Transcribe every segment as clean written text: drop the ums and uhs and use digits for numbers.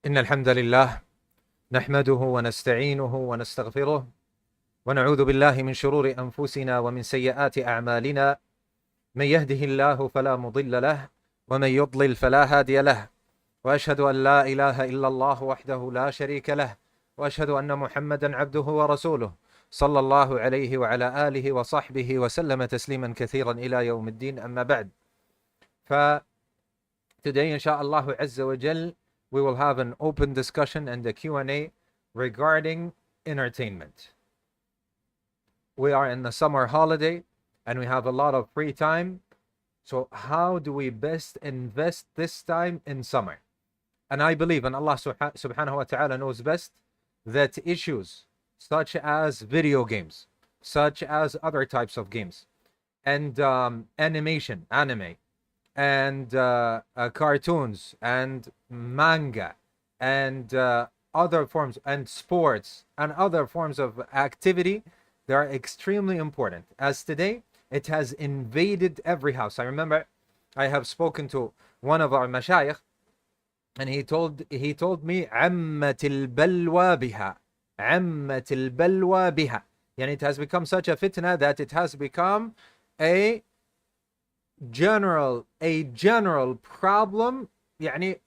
إن الحمد لله نحمده ونستعينه ونستغفره ونعوذ بالله من شرور أنفسنا ومن سيئات أعمالنا من يهده الله فلا مضل له ومن يضلل فلا هادي له وأشهد أن لا إله إلا الله وحده لا شريك له وأشهد أن محمدا عبده ورسوله صلى الله عليه وعلى آله وصحبه وسلم تسليما كثيرا إلى يوم الدين أما بعد. Today inshallah Azza wa Jal we will have an open discussion and a Q&A regarding entertainment. We are in the summer holiday and we have a lot of free time. So how do we best invest this time in summer? And I believe, and Allah subhanahu wa ta'ala knows best, that issues such as video games, such as other types of games, and animation, anime, and cartoons, and manga, and other forms, and sports, and other forms of activity, they are extremely important. As today, it has invaded every house. I remember I have spoken to one of our mashayikh, and he told me عمت البلوى بها عمت البلوى بها. And it has become such a fitna that it has become a general problem يعني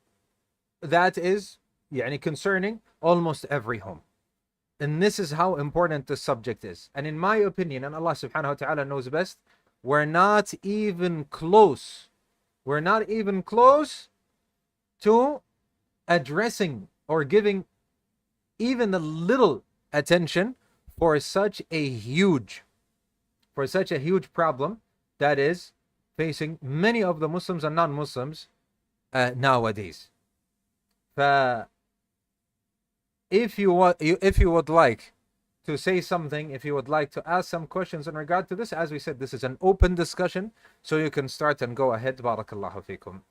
that is يعني concerning almost every home. And this is how important the subject is. And in my opinion, and Allah subhanahu wa ta'ala knows best, we're not even close to addressing or giving even a little attention for such a huge problem that is facing many of the Muslims and non-Muslims nowadays. If you would like to say something, if you would like to ask some questions in regard to this, as we said, this is an open discussion, so you can start and go ahead. Barakallahu feekum.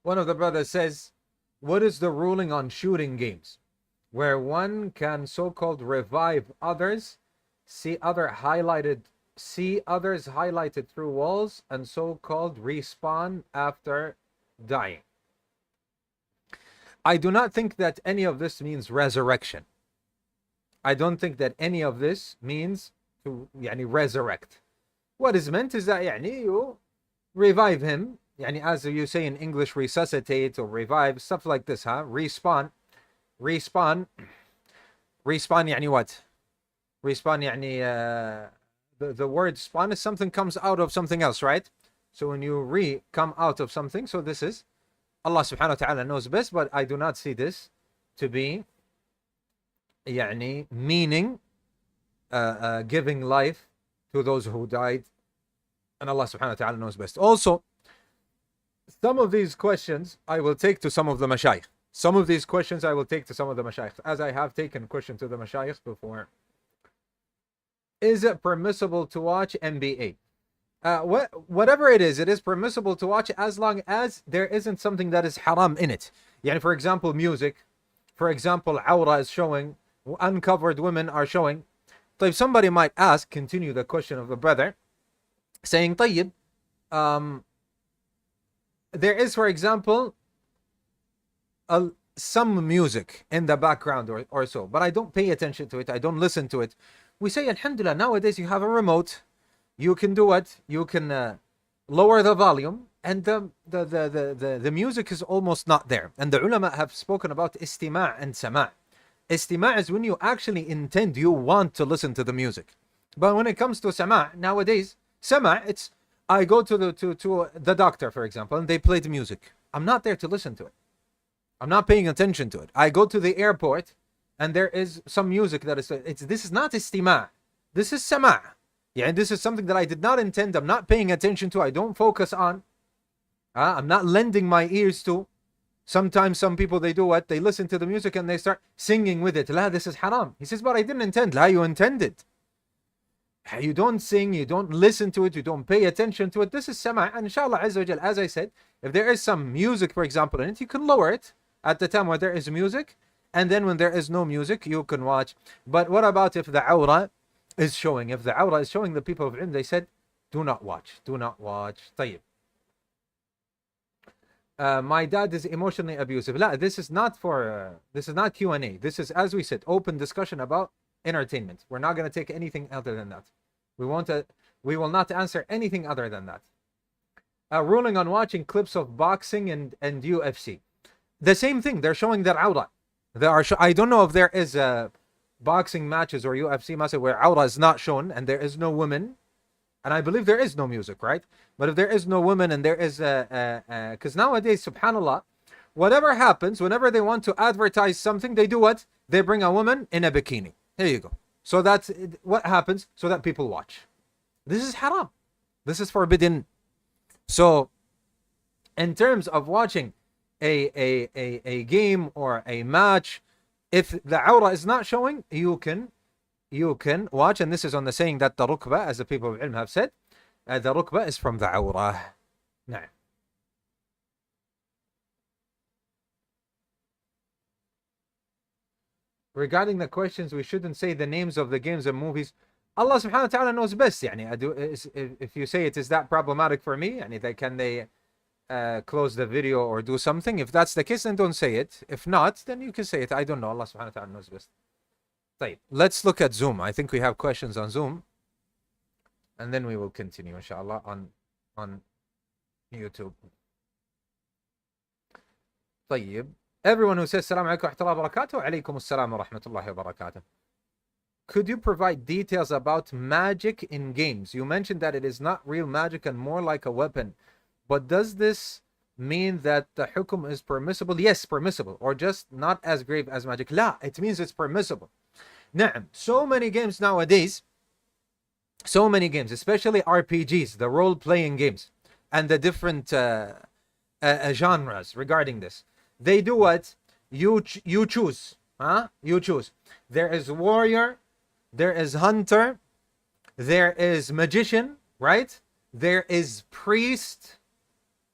One of the brothers says, what is the ruling on shooting games where one can so-called revive others, see others highlighted through walls, and so-called respawn after dying? I do not think that any of this means resurrection. I don't think that any of this means to resurrect. What is meant is that you revive him, as you say in English, resuscitate or revive, stuff like this, respawn what? Respawn the word spawn is something comes out of something else, right? So when you come out of something, so this is, Allah subhanahu wa ta'ala knows best, but I do not see this to be meaning giving life to those who died, and Allah subhanahu wa ta'ala knows best. Also, some of these questions I will take to some of the mashayikh. As I have taken questions to the mashayikh before. Is it permissible to watch NBA? Whatever it is permissible to watch as long as there isn't something that is haram in it. For example, music. For example, awra is showing. Uncovered women are showing. So somebody might ask, continue the question of the brother, saying, طيب, there is, for example, some music in the background or so, but I don't pay attention to it, I don't listen to it. We say, alhamdulillah, nowadays you have a remote, you can do it, you can lower the volume, and the music is almost not there. And the ulama have spoken about istima' and sama'. Istima' is when you actually intend, you want to listen to the music. But when it comes to sama', nowadays, sama', it's, I go to the doctor, for example, and they play the music. I'm not there to listen to it. I'm not paying attention to it. I go to the airport, and there is some music that is, this is not istima'. This is sama'. This is something that I did not intend. I'm not paying attention to. I don't focus on. I'm not lending my ears to. Sometimes some people, they do what? They listen to the music and they start singing with it. La, this is haram. He says, but I didn't intend. La, you intended. You don't sing, you don't listen to it, you don't pay attention to it. This is sama'. And inshallah azza wa jal, as I said, if there is some music, for example, in it, you can lower it at the time where there is music. And then when there is no music, you can watch. But what about if the awrah is showing? If the awrah is showing, the people of ilm, they said, do not watch. Do not watch. طيب. My dad is emotionally abusive. La, this is not Q&A. This is, as we said, open discussion about entertainment. We're not going to take anything other than that. We will not answer anything other than that. Ruling on watching clips of boxing and UFC. The same thing. They're showing their awrah. I don't know if there is boxing matches or UFC matches where awrah is not shown and there is no women. And I believe there is no music, right? But if there is no women and there is because nowadays, subhanallah, whatever happens, whenever they want to advertise something, they do what? They bring a woman in a bikini. Here you go. So that's what happens, so that people watch. This is haram. This is forbidden. So in terms of watching a game or a match, if the awrah is not showing, you can watch. And this is on the saying that the rukbah, as the people of ilm have said, the rukbah is from the awrah. Nah. Regarding the questions, we shouldn't say the names of the games and movies. Allah subhanahu wa ta'ala knows best. If you say it is that problematic for me, can they close the video or do something? If that's the case, then don't say it. If not, then you can say it. I don't know. Allah subhanahu wa ta'ala knows best. Let's look at Zoom. I think we have questions on Zoom. And then we will continue, inshallah, on YouTube. طيب. Everyone who says Assalamu alaikum wa rahmatullahi wa barakatuh, alaykum assalam wa rahmatullahi wa barakatuh. Could you provide details about magic in games? You mentioned that it is not real magic and more like a weapon. But does this mean that the hukum is permissible? Yes, permissible. Or just not as grave as magic? La, it means it's permissible. Na'am. So many games nowadays, especially RPGs, the role-playing games, and the different genres regarding this. They do what? You choose. You choose. There is warrior, there is hunter, there is magician, right? There is priest,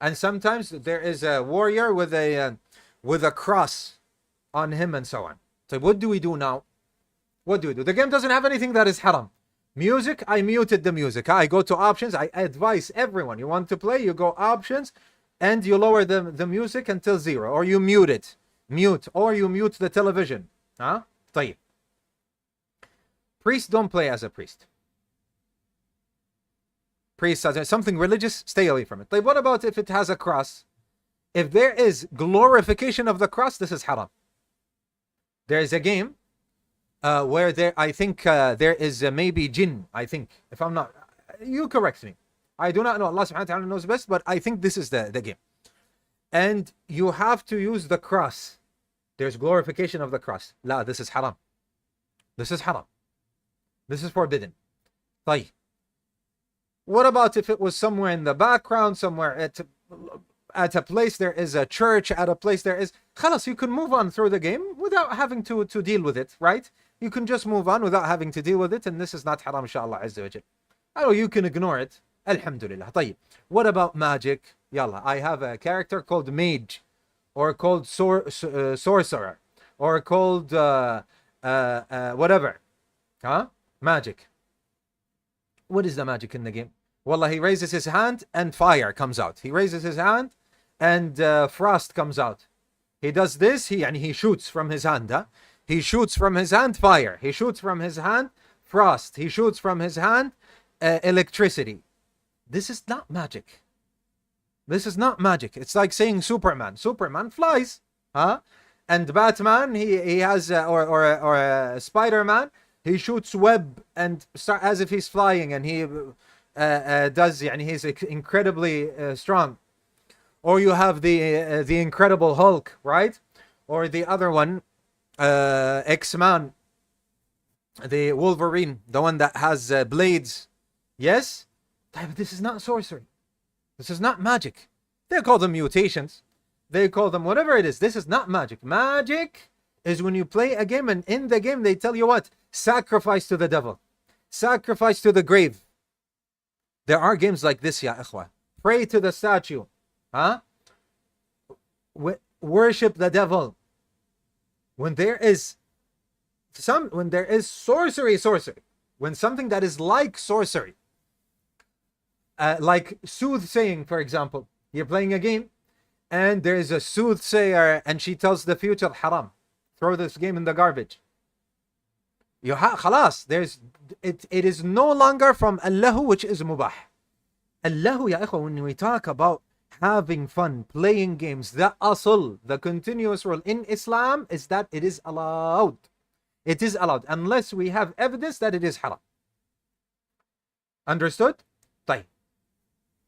and sometimes there is a warrior with a cross on him and so on. So what do we do now? What do we do? The game doesn't have anything that is haram. Music, I muted the music. I go to options. I advise everyone. You want to play, you go options, and you lower the music until 0. Or you mute it. Or you mute the television. طيب. Priests don't play as a priest. Priest as something religious, stay away from it. طيب, what about if it has a cross? If there is glorification of the cross, this is haram. There is a game where I think there is maybe jinn, I think. If I'm not, you correct me. I do not know. Allah subhanahu wa ta'ala knows best, but I think this is the game. And you have to use the cross. There's glorification of the cross. La, this is haram. This is haram. This is forbidden. طيب. What about if it was somewhere in the background, somewhere at a place there is a church, at a place there is... Khalas, you can move on through the game without having to deal with it, right? You can just move on without having to deal with it, and this is not haram, inshallah, azza wa jal. I know you can ignore it. Alhamdulillah. طيب. What about magic? Yalla, I have a character called mage, or called sorcerer, or called whatever. Magic. What is the magic in the game? Wallah, he raises his hand and fire comes out. He raises his hand and frost comes out. He does this, he shoots from his hand. He shoots from his hand fire. He shoots from his hand frost. He shoots from his hand electricity. This is not magic. This is not magic. It's like saying Superman. Superman flies. And Batman, he has, or Spider-Man, he shoots web and as if he's flying, and he does, he's incredibly strong. Or you have the Incredible Hulk, right? Or the other one, X-Man, the Wolverine, the one that has blades. Yes? But this is not sorcery. This is not magic. They call them mutations. They call them whatever it is. This is not magic. Magic is when you play a game, and in the game they tell you what? Sacrifice to the devil. sacrifice to the grave. There are games like this, ya ikhwa. Pray to the statue. Huh? Worship the devil. When there is sorcery, when something that is like sorcery, like soothsaying, for example, you're playing a game and there is a soothsayer and she tells the future, haram, throw this game in the garbage. Khalas, it is no longer from Allahu, which is mubah. Allahu, ya ikhwa, when we talk about having fun, playing games, the asl, the continuous rule in Islam is that it is allowed. It is allowed, unless we have evidence that it is haram. Understood? طيب.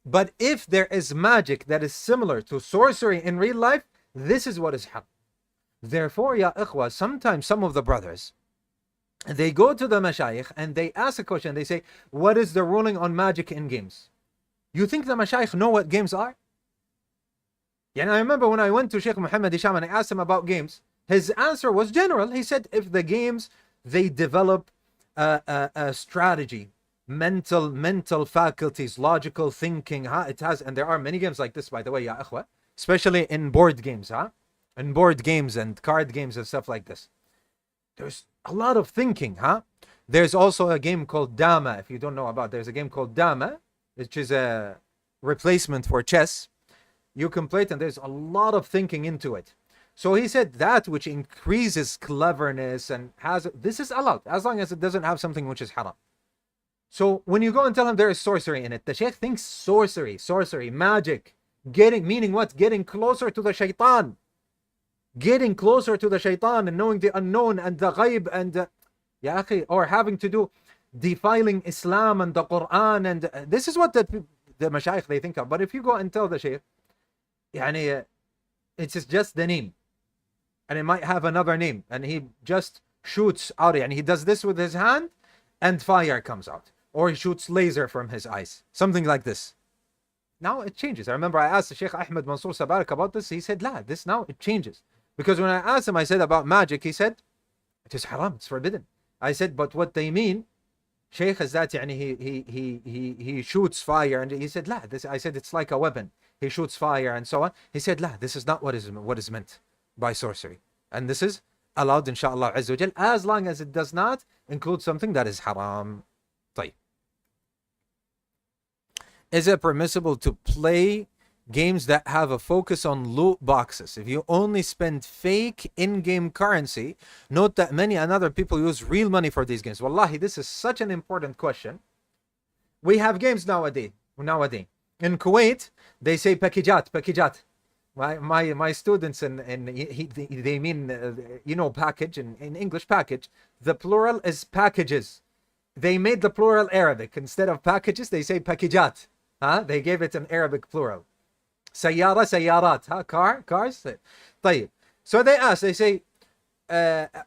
But if there is magic that is similar to sorcery in real life, this is what is haram. Therefore, ya ikhwa, sometimes some of the brothers, they go to the mashayikh and they ask a question. They say, what is the ruling on magic in games? You think the mashayikh know what games are? And I remember when I went to Sheikh Muhammad Hisham and I asked him about games, his answer was general. He said, if the games, they develop a strategy, mental faculties, logical thinking, it has, and there are many games like this, by the way, ya akhwa, especially in board games, in board games and card games and stuff like this. There's a lot of thinking, There's also a game called Dama, if you don't know about, there's a game called Dama, which is a replacement for chess. You can play it and there's a lot of thinking into it. So he said that which increases cleverness and this is allowed, as long as it doesn't have something which is haram. So when you go and tell him there is sorcery in it, the sheikh thinks sorcery, magic, meaning what? Getting closer to the shaitan. Getting closer to the shaitan and knowing the unknown and the ghaib and ya akhi, or having to do defiling Islam and the Quran, and this is what the mashayikh they think of. But if you go and tell the sheikh, it's just the name, and it might have another name, and he just shoots out, and he does this with his hand and fire comes out, or he shoots laser from his eyes, something like this. Now it changes. I remember I asked Sheikh Ahmed Mansour Sabarak about this. He said, la, this now it changes. Because when I asked him, I said about magic, he said, it is haram, it's forbidden. I said, but what they mean, Sheikh, is that he shoots fire, and he said, la, this, I said, it's like a weapon. He shoots fire and so on. He said, la, this is not what is meant by sorcery. And this is allowed, inshallah azza wa jal, as long as it does not include something that is haram. طيب. Is it permissible to play games that have a focus on loot boxes? If you only spend fake in-game currency, note that many other people use real money for these games. Wallahi, this is such an important question. We have games nowadays. In Kuwait, they say pakijat. My students they mean package in English package. The plural is packages. They made the plural Arabic. Instead of packages, they say pakijat. They gave it an Arabic plural. Sayyara, sayyarat. Cars. طيب. So they say,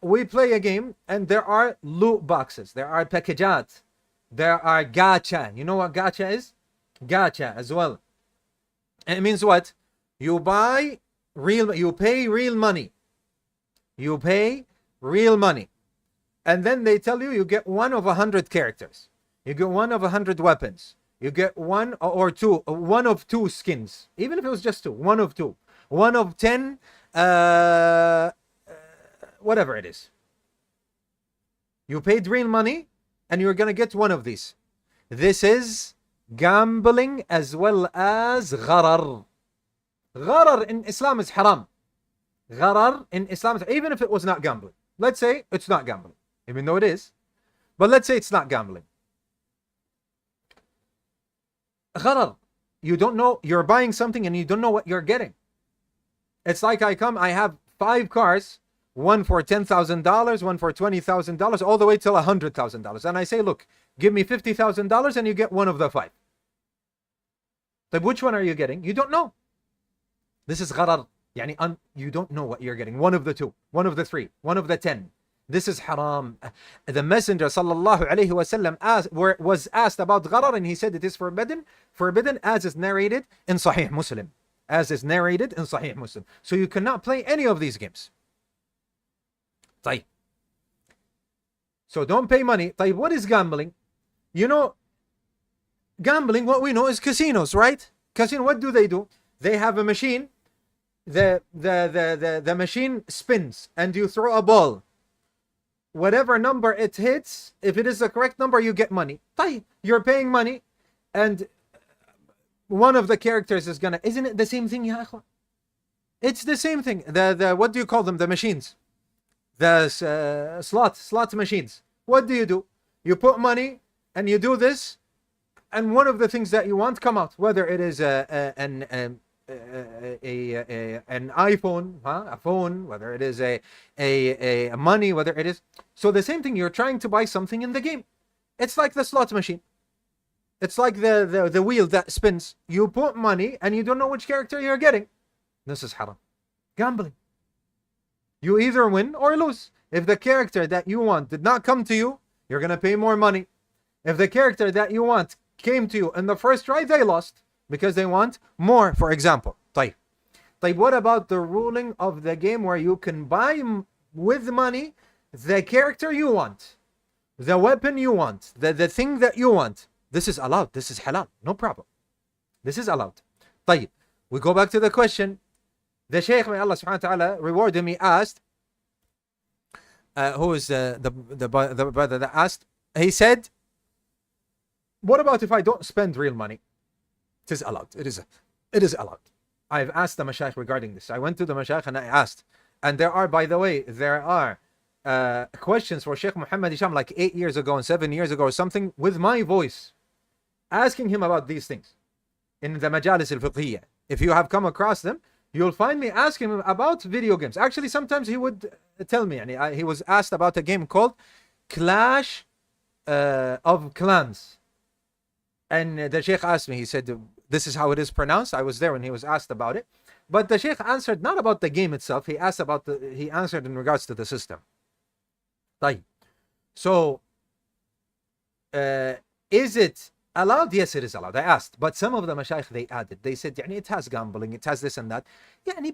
we play a game and there are loot boxes. There are pakijat. There are gacha. You know what gacha is? Gacha as well. And it means what? You pay real money. You pay real money. And then they tell you get 1 of 100 characters. You get 1 of 100 weapons. You get 1 of 2 skins. Even if it was just 2, 1 of 2. 1 of 10, whatever it is. You paid real money and you're going to get 1 of these. This is gambling as well as gharar. Gharar in Islam is haram. Gharar in Islam is, even if it was not gambling. Let's say it's not gambling, even though it is. But let's say it's not gambling. Gharar. You don't know, you're buying something and you don't know what you're getting. It's like I have 5 cars, one for $10,000, one for $20,000, all the way till $100,000. And I say, look, give me $50,000 and you get 1 of the 5. But which one are you getting? You don't know. This is gharar. You don't know what you're getting. 1 of the 2, 1 of the 3, 1 of the 10. This is haram. The Messenger sallallahu alaihi wasallam was asked about gharar and he said it is forbidden as is narrated in Sahih Muslim. So you cannot play any of these games. طيب. So don't pay money. طيب, what is gambling? You know, gambling, what we know is casinos, right? Casino, what do? They have a machine. The machine spins and you throw a ball. Whatever number it hits, if it is the correct number, you get money. You're paying money, and one of the characters is gonna. Isn't it the same thing, ya akhwa? It's the same thing. The what do you call them? The machines, the slot machines. What do? You put money and you do this, and one of the things that you want come out. Whether it is an iPhone, a phone, whether it is a money, whether it is. So the same thing. You're trying to buy something in the game. It's like the slot machine. It's like the wheel that spins. You put money and you don't know which character you're getting. This is haram. Gambling. You either win or lose. If the character that you want did not come to you, you're going to pay more money. If the character that you want came to you in the first try, they lost because they want more, for example. طيب, what about the ruling of the game where you can buy with money the character you want, the weapon you want, the thing that you want? This is allowed. This is halal. No problem. This is allowed. طيب, we go back to the question. The Shaykh, may Allah subhanahu wa ta'ala reward him, he asked, who is the brother that asked? He said, what about if I don't spend real money? It is allowed. It is allowed. I've asked the Mashaykh regarding this. I went to the Mashaykh and I asked. And there are, by the way, questions for Sheikh Muhammad Hisham like 8 years ago and 7 years ago or something with my voice, asking him about these things in the Majalis al-Fiqhiyya. If you have come across them, you'll find me asking him about video games. Actually, sometimes he would tell me, and he was asked about a game called Clash of Clans. And the Sheikh asked me, he said, this is how it is pronounced. I was there when he was asked about it. But the Sheikh answered not about the game itself. He answered in regards to the system. So, is it allowed? Yes, it is allowed. I asked. But some of the Mashaykh, they added. They said, it has gambling, it has this and that.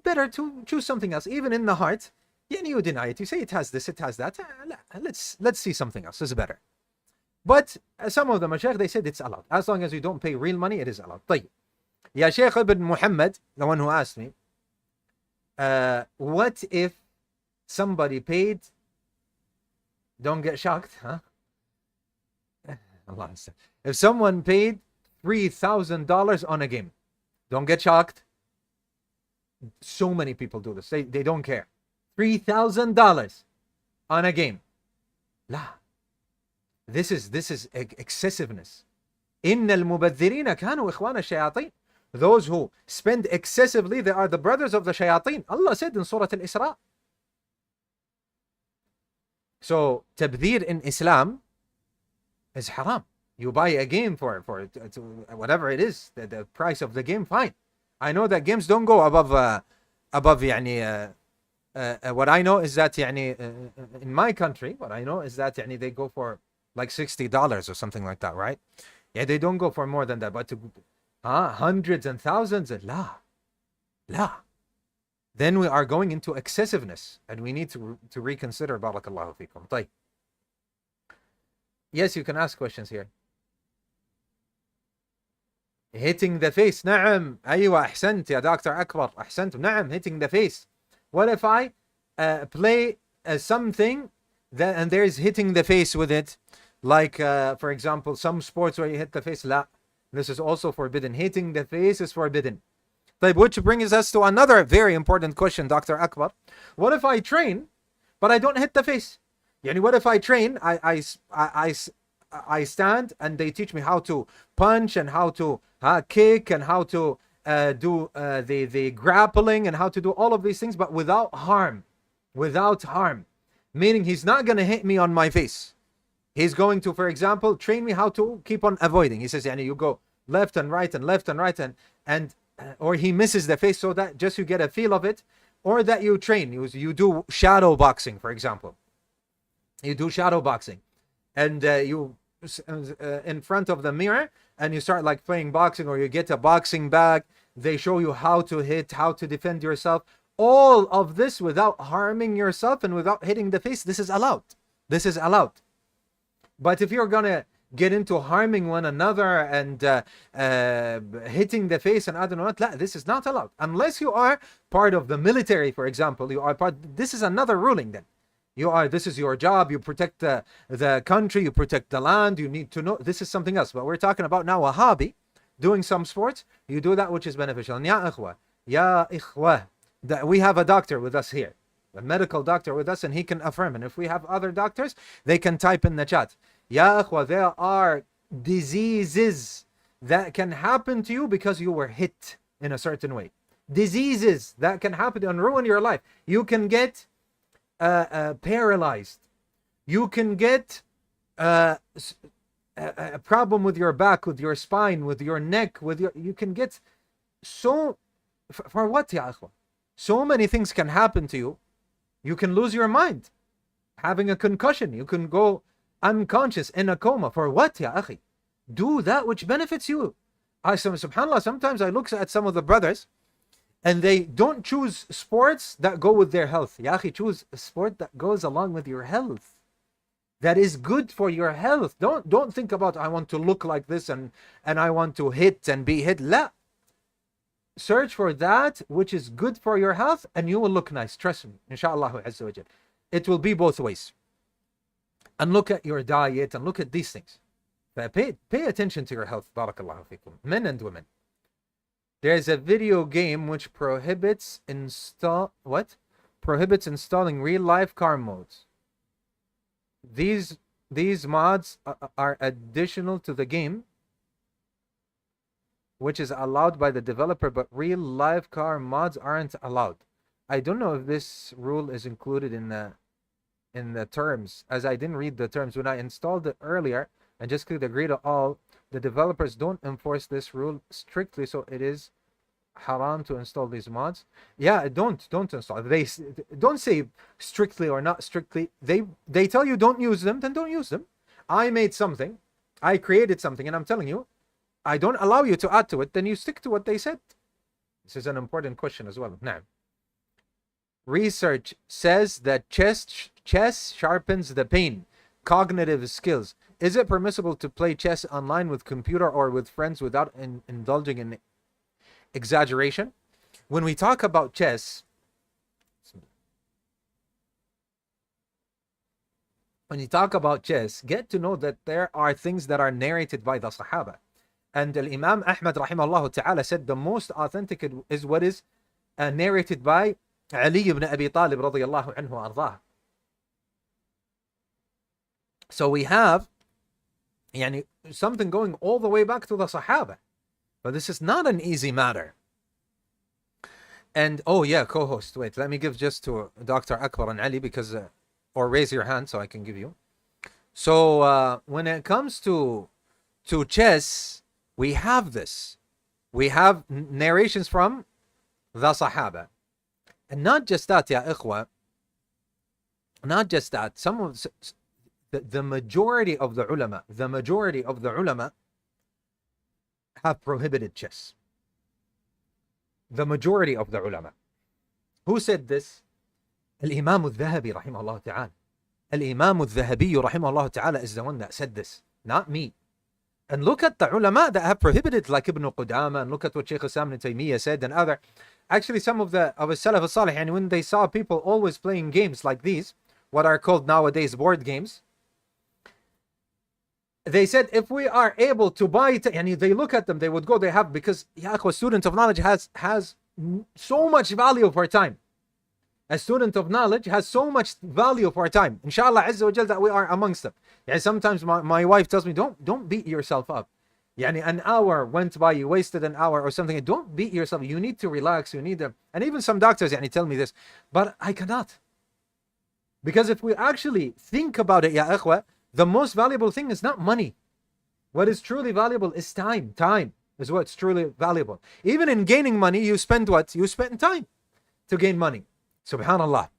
Better to choose something else. Even in the heart, you deny it. You say it has this, it has that. Let's see something else. It's better. But some of the Mashaykh, they said it's allowed. As long as you don't pay real money, it is allowed. Ya Shaykh ibn Muhammad, the one who asked me, what if somebody paid, don't get shocked, huh? Allah, if someone paid $3,000 on a game, don't get shocked. So many people do this. They don't care. $3,000 on a game. La. This is excessiveness. إِنَّ الْمُبَذِّرِينَ كَانُوا إِخْوَانَ الشَّيَاطِينَ. Those who spend excessively, they are the brothers of the shayateen. Allah said in Surah Al-Isra. So, tabdhir in Islam is haram. You buy a game for whatever it is, the price of the game, fine. I know that games don't go above what I know is that in my country, what I know is that they go for like $60 or something like that, right? They don't go for more than that, but hundreds and thousands, la. Then we are going into excessiveness, and we need to reconsider. Barakallahu feekum. طيب. Yes, you can ask questions here. Hitting the face. نعم. أيوة أحسنت يا Dr. Akbar. أحسنت. نعم. Hitting the face. What if I play something and there's hitting the face with it? Like, for example, some sports where you hit the face. La. This is also forbidden. Hitting the face is forbidden. Which brings us to another very important question, Dr. Akbar. What if I train, but I don't hit the face? What if I train, I stand and they teach me how to punch and how to kick and how to do the grappling and how to do all of these things, but without harm. Without harm. Meaning he's not going to hit me on my face. He's going to, for example, train me how to keep on avoiding. He says, you go left and right and left and right and or he misses the face, so that just you get a feel of it, or that you train. You do shadow boxing, for example. You do shadow boxing, and you in front of the mirror, and you start like playing boxing, or you get a boxing bag. They show you how to hit, how to defend yourself. All of this without harming yourself and without hitting the face. This is allowed. This is allowed. But if you're gonna get into harming one another and hitting the face and I don't know what. This is not allowed unless you are part of the military, for example. You are part. This is another ruling. Then you are. This is your job. You protect the country. You protect the land. You need to know. This is something else. But we're talking about now a hobby, doing some sports. You do that which is beneficial. And ya ikhwa, that we have a doctor with us here, a medical doctor with us, and he can affirm. And if we have other doctors, they can type in the chat. Ya akhwa, there are diseases that can happen to you because you were hit in a certain way. Diseases that can happen and ruin your life. You can get paralyzed. You can get a problem with your back, with your spine, with your neck, you can get so, for what, ya akhwa? So many things can happen to you. You can lose your mind, having a concussion. You can go unconscious in a coma. For what, ya akhi? Do that which benefits you. Subhanallah, sometimes I look at some of the brothers and they don't choose sports that go with their health. Ya akhi, choose a sport that goes along with your health, that is good for your health. Don't think about, I want to look like this and I want to hit and be hit. La. Search for that which is good for your health and you will look nice. Trust me, inshallah azza wa jal. It will be both ways. And look at your diet and look at these things. Pay attention to your health. Barakallahu fikum. Men and women. There is a video game which prohibits installing real life car modes. These mods are additional to the game, which is allowed by the developer, but real life car mods aren't allowed. I don't know if this rule is included in the terms, as I didn't read the terms. When I installed it earlier and just clicked agree to all, the developers don't enforce this rule strictly, so it is haram to install these mods. Yeah, don't install. They don't say strictly or not strictly. They tell you don't use them, then don't use them. I made something, I created something, and I'm telling you, I don't allow you to add to it, then you stick to what they said. This is an important question as well. Now, research says that chess sharpens the pain, cognitive skills. Is it permissible to play chess online with computer or with friends without indulging in exaggeration? When we talk about chess, get to know that there are things that are narrated by the Sahaba. And Imam Ahmad rahimahullah ta'ala said the most authentic is what is narrated by Ali ibn Abi Talib radiyallahu anhu ardah. So we have something going all the way back to the Sahaba. But this is not an easy matter. And co-host, wait, let me give just to Dr. Akbar and Ali because, or raise your hand so I can give you. So when it comes to chess, we have this. We have narrations from the Sahaba. And not just that, ya ikhwa. Not just that. Some of the majority of the ulama have prohibited chess. The majority of the ulama. Who said this? Al-Imam al-Dhahabi rahimahullah ta'ala. Al-Imam al-Dhahabi rahimahullah ta'ala is the one that said this, not me. And look at the ulama that have prohibited, like Ibn Qudama, and look at what Shaykh Islam ibn Taymiyyah said, and other. Actually, some of the Salaf al-Salih, and when they saw people always playing games like these, what are called nowadays board games, they said if we are able to buy it, and they look at them, they would go, because a student of knowledge has so much value for time. A student of knowledge has so much value for time. Inshallah Azza wa Jal that we are amongst them. Sometimes my wife tells me, don't beat yourself up. An hour went by, you wasted an hour or something. Don't beat yourself. You need to relax. You need to, and even some doctors tell me this, but I cannot. Because if we actually think about it, ya ikhwa, the most valuable thing is not money. What is truly valuable is time. Time is what's truly valuable. Even in gaining money, you spend what? You spend time to gain money. Subhanallah.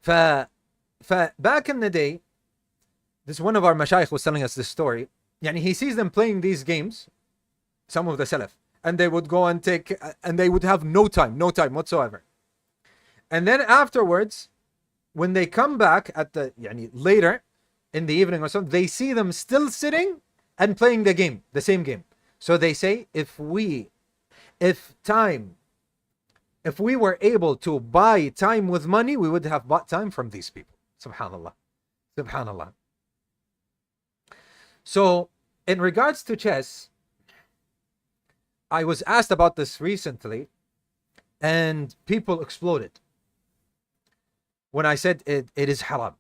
Back in the day, this one of our mashayikh was telling us this story. He sees them playing these games, some of the Salaf, and they would go and they would have no time whatsoever. And then afterwards, when they come back at the later in the evening or something, they see them still sitting and playing the game, the same game. So they say, if we were able to buy time with money, we would have bought time from these people. Subhanallah. Subhanallah. So, in regards to chess, I was asked about this recently, and people exploded when I said it is haram.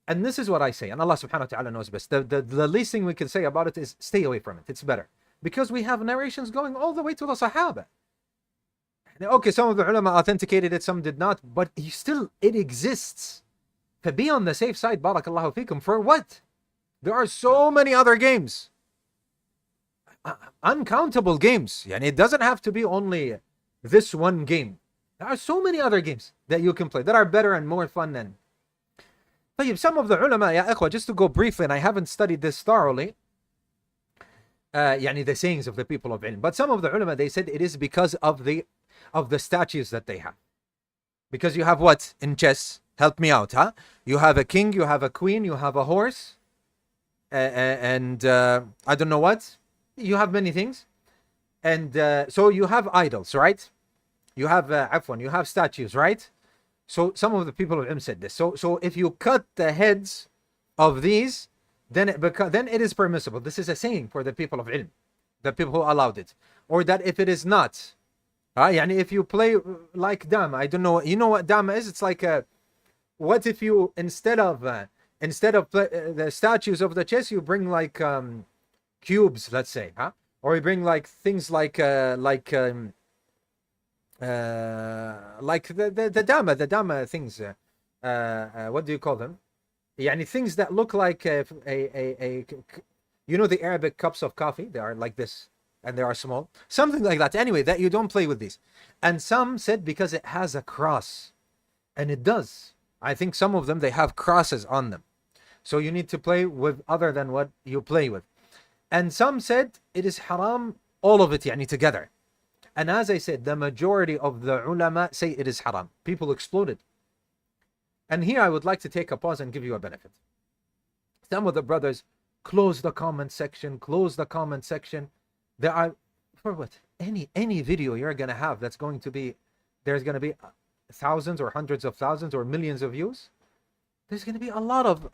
And this is what I say, and Allah subhanahu wa ta'ala knows best. The least thing we can say about it is stay away from it. It's better. Because we have narrations going all the way to the Sahaba. Okay, some of the ulama authenticated it, some did not, but it exists. To be on the safe side, barakallahu fikum, for what? There are so many other games. Uncountable games. And it doesn't have to be only this one game. There are so many other games that you can play that are better and more fun than. طيب, some of the ulama, ya ikhwa, just to go briefly, and I haven't studied this thoroughly, the sayings of the people of ilm, but some of the ulama, they said it is because of the statues that they have. Because you have what in chess? Help me out, huh? You have a king, you have a queen, you have a horse, and I don't know what. You have many things. And so you have idols, right? You have you have statues, right? So some of the people of ilm said this. So if you cut the heads of these, then it is permissible. This is a saying for the people of ilm, the people who allowed it. Or that if it is not, if you play like dama, I don't know, you know what dama is? It's like what if you instead of the statues of the chess, you bring like cubes, let's say, huh? Or you bring like things like the dama things. What do you call them? Things that look like the Arabic cups of coffee. They are like this, and they are small, something like that. Anyway, that you don't play with these. And some said because it has a cross, and it does. I think some of them, they have crosses on them, so you need to play with other than what you play with. And some said it is haram, all of it, together. And as I said, the majority of the ulama say it is haram. People exploded. And here I would like to take a pause and give you a benefit. Some of the brothers close the comment section. There are, for what? Any video you're going to have there's going to be thousands or hundreds of thousands or millions of views. There's going to be a lot of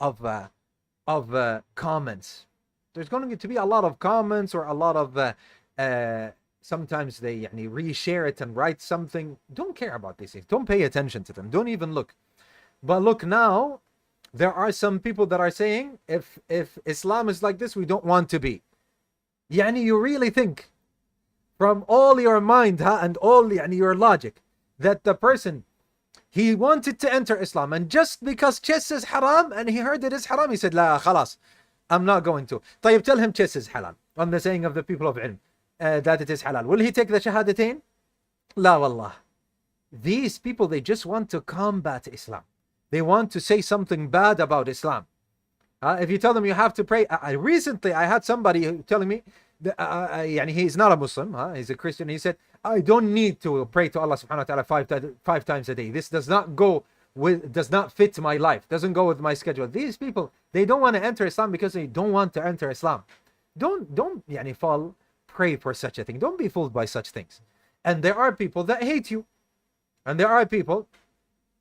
comments. There's going to be a lot of comments or a lot of sometimes they reshare it and write something. Don't care about these things. Don't pay attention to them. Don't even look. But look, now there are some people that are saying if Islam is like this, we don't want to be. You really think from all your mind and all your logic that the person, he wanted to enter Islam, and just because chess is haram and he heard it is haram, he said, La khalas, I'm not going to. طيب, tell him chess is halal, on the saying of the people of ilm, that it is halal. Will he take the shahadatain? La wallah. These people, they just want to combat Islam. They want to say something bad about Islam. If you tell them you have to pray, recently I had somebody telling me that, he's not a Muslim, he's a Christian. He said, I don't need to pray to Allah subhanahu wa ta'ala five times a day. This does not fit my life, doesn't go with my schedule. These people, they don't want to enter Islam because they don't want to enter Islam. Don't fall prey for such a thing. Don't be fooled by such things. And there are people that hate you, and there are people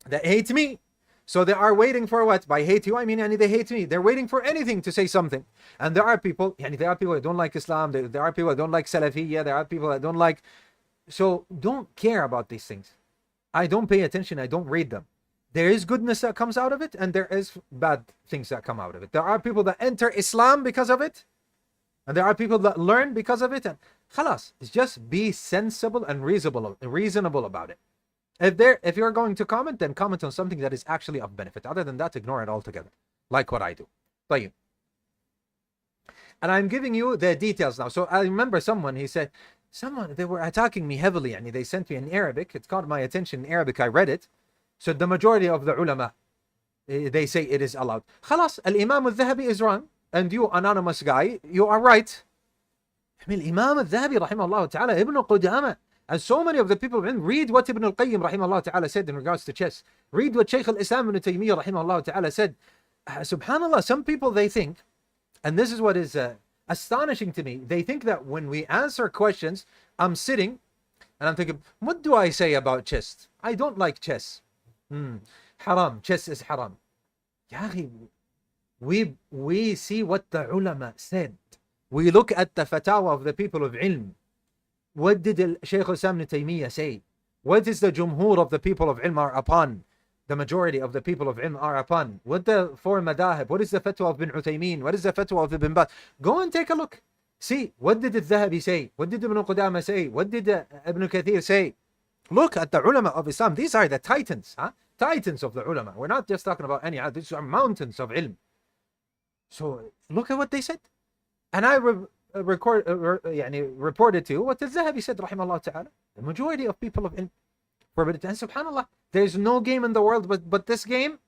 that hate me. So they are waiting for what? By hate you, I mean they hate me. They're waiting for anything to say something. And there are people that don't like Islam. There are people that don't like Salafiyya. There are people that don't like. So don't care about these things. I don't pay attention. I don't read them. There is goodness that comes out of it, and there is bad things that come out of it. There are people that enter Islam because of it, and there are people that learn because of it. And khalas, it's just be sensible and reasonable about it. If you're going to comment, then comment on something that is actually of benefit. Other than that, ignore it altogether, like what I do. طيب. And I'm giving you the details now. So I remember they were attacking me heavily. They sent me in Arabic. It caught my attention in Arabic. I read it. So the majority of the ulama, they say it is allowed. Khalas, Al-Imam al-Dhahabi is wrong. And you, anonymous guy, you are right. Imam al-Dhahabi, rahimahullah ta'ala, Ibn Qudama, and so many of the people read what Ibn al-Qayyim rahimahullah ta'ala said in regards to chess. Read what Shaykh al-Islam ibn Taymiyyah rahimahullah ta'ala said. subhanallah, some people, they think, and this is what is astonishing to me, they think that when we answer questions, I'm sitting and I'm thinking, what do I say about chess? I don't like chess. Haram, chess is haram. Ya akhi, we see what the ulama said. We look at the fatwa of the people of ilm. What did Shaykh Islam ibn Taymiyyah say? What is the jumhur of the people of ilm are upon? The majority of the people of ilm are upon. What the four madahib? What is the fatwa of Ibn Uthaymeen? What is the fatwa of Ibn Baz? Go and take a look. See, what did al-Dhahabi say? What did Ibn Qudama say? What did Ibn Kathir say? Look at the ulama of Islam. These are the titans, titans of the ulama. We're not just talking about any, these are mountains of ilm. So look at what they said. And I reported to you what al-Dhahabi said, rahimahullah ta'ala. The majority of people of ilm forbid it. And subhanallah, there's no game in the world but this game.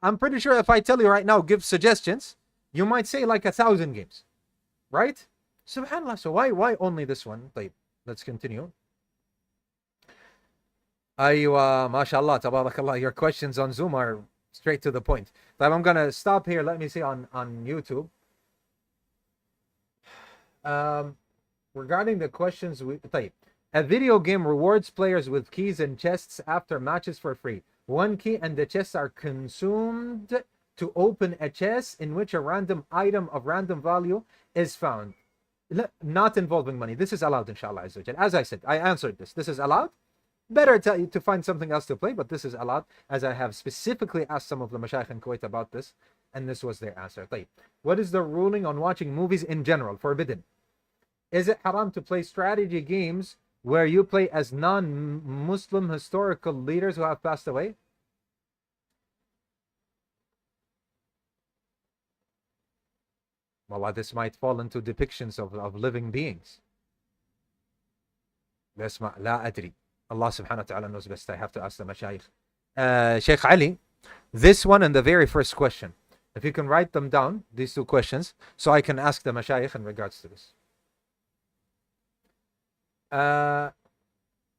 I'm pretty sure if I tell you right now, give suggestions, you might say like 1,000 games. Right? Subhanallah. So why only this one? طيب, let's continue. Aywa, mashallah, tabarakallah. Your questions on Zoom are straight to the point. طيب, I'm gonna stop here. Let me see on YouTube. Regarding the questions, طيب. A video game rewards players with keys and chests after matches for free. One key and the chests are consumed to open a chest in which a random item of random value is found. Not involving money. This is allowed, inshallah. As I said, I answered this. This is allowed. Better to find something else to play, but this is allowed, as I have specifically asked some of the mashayikh in Kuwait about this, and this was their answer. طيب. What is the ruling on watching movies in general? Forbidden. Is it haram to play strategy games where you play as non-Muslim historical leaders who have passed away? Wallah, this might fall into depictions of living beings. لا أدري. Allah subhanahu wa ta'ala knows best. I have to ask the mashayikh. Sheikh Ali, this one and the very first question, if you can write them down, these two questions, so I can ask the mashayikh in regards to this.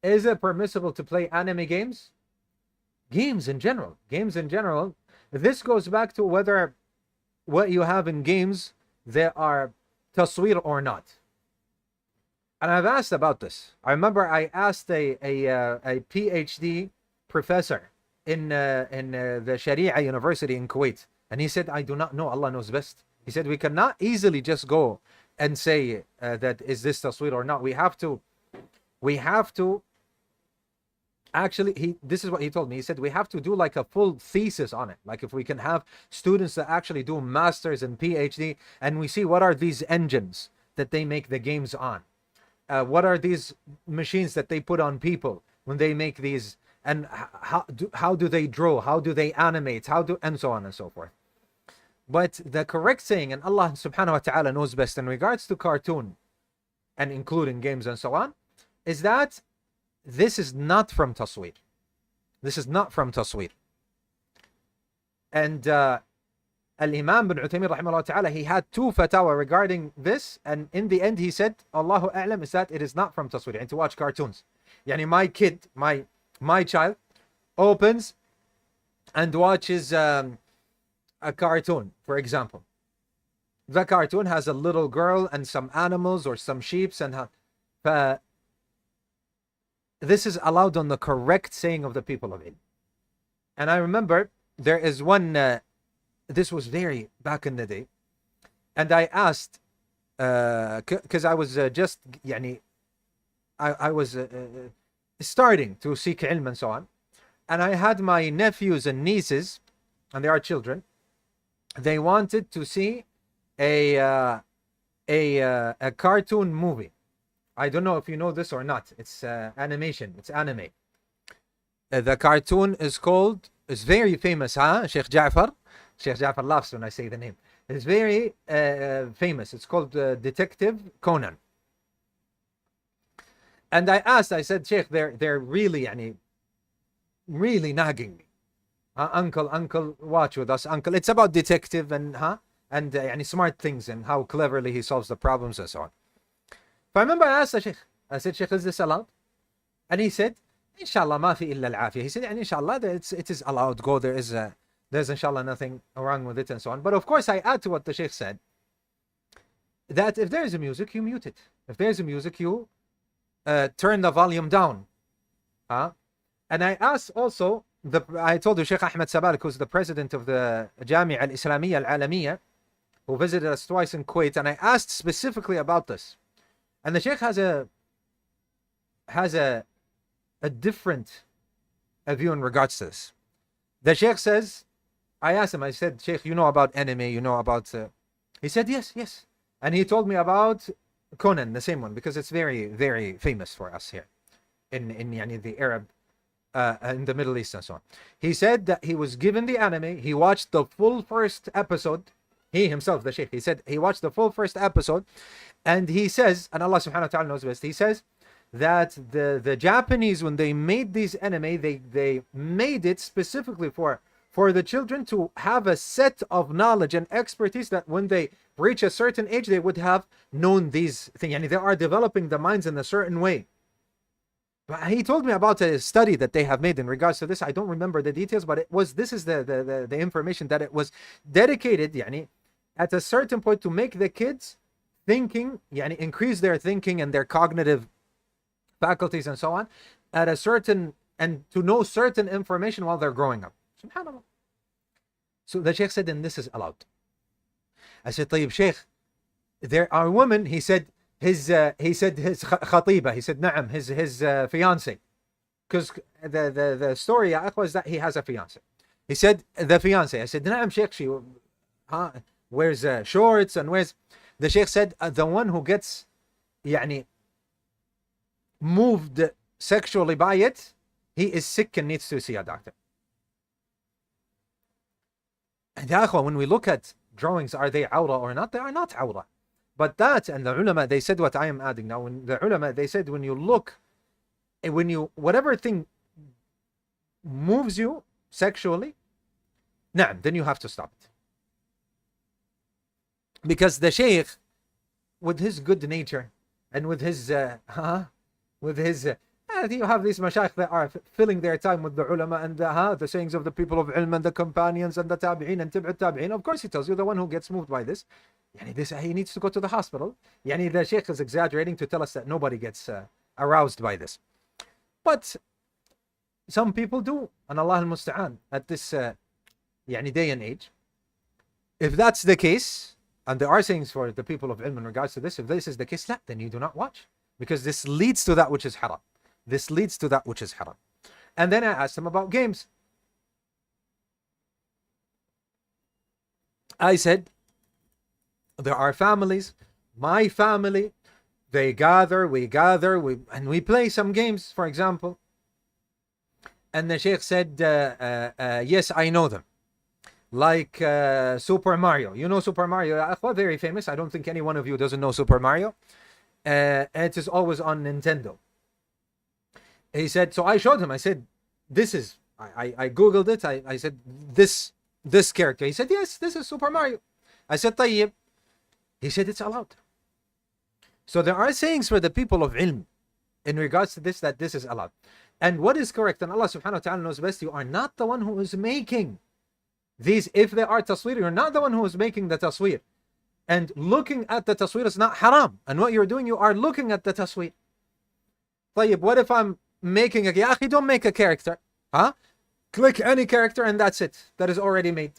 Is it permissible to play anime games? Games in general. Games in general. This goes back to whether what you have in games, they are tasweer or not. And I've asked about this. I remember I asked a PhD professor in the Sharia University in Kuwait, and he said, I do not know, Allah knows best. He said, we cannot easily just go and say that is this tasweer or not. We have to actually, this is what he told me. He said, we have to do like a full thesis on it. Like if we can have students that actually do masters and PhD, and we see what are these engines that they make the games on. What are these machines that they put on people when they make these, and how do they draw, how do they animate, and so on and so forth. But the correct saying, and Allah subhanahu wa ta'ala knows best in regards to cartoon and including games and so on, is that this is not from tasweer. This is not from tasweer. And Al-Imam bin Uthaymeen rahimahullah ta'ala, he had two fatwa regarding this, and in the end he said, Allahu a'lam, is that it is not from tasweer, and to watch cartoons. Yani my kid, my child, opens and watches a cartoon, for example. The cartoon has a little girl and some animals or some sheep, and this is allowed on the correct saying of the people of it. And I remember there is one, this was very back in the day, and I asked, because I was just, yani, I was starting to seek ilm and so on, and I had my nephews and nieces, and they are children, they wanted to see a cartoon movie. I don't know if you know this or not. It's animation. It's anime. The cartoon is called, it's very famous, Sheikh Ja'far. Sheikh Ja'far laughs when I say the name. It's very famous. It's called Detective Conan. And I asked, I said, Sheikh, they're really, yani, really nagging me. Uncle, watch with us, uncle. It's about detective and yani, smart things and how cleverly he solves the problems and so on. I remember I asked the Sheikh, I said, Sheikh, is this allowed? And he said, Inshallah, ma fi illa al-afiyah. He said, and Inshallah, it is allowed. Go, there is There's inshallah nothing wrong with it and so on. But of course, I add to what the Sheikh said that if there is a music, you mute it. If there's a music, you turn the volume down. Huh? And I asked also, I told you Sheikh Ahmed Sabalik, who's the president of the Jamia al-Islamiyya al-Alamiyya, who visited us twice in Kuwait, and I asked specifically about this. And the Sheikh has a different view in regards to this. The Sheikh says, I asked him, I said, Sheikh, you know about anime, you know about... He said, yes, yes. And he told me about Conan, the same one, because it's very, very famous for us here in the Arab, in the Middle East and so on. He said that he was given the anime, he watched the full first episode, he himself, the Sheikh, he said he watched the full first episode, and he says, and Allah subhanahu wa ta'ala knows best, he says that the Japanese, when they made these anime, they made it specifically for the children to have a set of knowledge and expertise that when they reach a certain age, they would have known these things. And they are developing the minds in a certain way. But he told me about a study that they have made in regards to this. I don't remember the details, but this is the information, that it was dedicated at a certain point to make the kids thinking, increase their thinking and their cognitive faculties and so on, at a certain, and to know certain information while they're growing up. Subhanallah. So the Sheikh said, and this is allowed. I said, طيب Sheikh, there are women, he said his khatiba, he said, na'am, his fiance. Because the story, ya akhwa, is that he has a fiance. He said, the fiance. I said, na'am Sheikh, she wears shorts and wears... The Sheikh said, the one who gets, moved sexually by it, he is sick and needs to see a doctor. And when we look at drawings, are they awra or not? They are not awra. But that, and the ulama, they said what I am adding now. When the ulama, they said when you look, whatever thing moves you sexually, then you have to stop it. Because the Shaykh, with his good nature and with his, you have these mashayikh that are filling their time with the ulama and the sayings of the people of ilm and the companions and the tabi'in and tib'ut tabi'in. Of course, he tells you the one who gets moved by this, he needs to go to the hospital. The Shaykh is exaggerating to tell us that nobody gets aroused by this. But some people do, and Allah al-Musta'an, at this day and age. If that's the case, and there are sayings for the people of ilm in regards to this, if this is the case, then you do not watch. Because this leads to that which is haram. This leads to that which is haram. And then I asked him about games. I said, there are families, my family, we gather, and we play some games, for example. And the Sheikh said, yes, I know them. Like Super Mario. You know Super Mario? Very famous. I don't think any one of you doesn't know Super Mario. It is always on Nintendo. He said, so I showed him. I said, this is, I googled it. I said, this character. He said, yes, this is Super Mario. I said, طيب. He said, it's allowed. So there are sayings for the people of ilm in regards to this, that this is allowed. And what is correct, and Allah subhanahu wa ta'ala knows best, you are not the one who is making these. If they are tasweer, you're not the one who is making the tasweer. And looking at the tasweer is not haram. And what you're doing, you are looking at the tasweer. طيب, what if I'm making a... Ya akhi, don't make a character. Click any character and that's it. That is already made.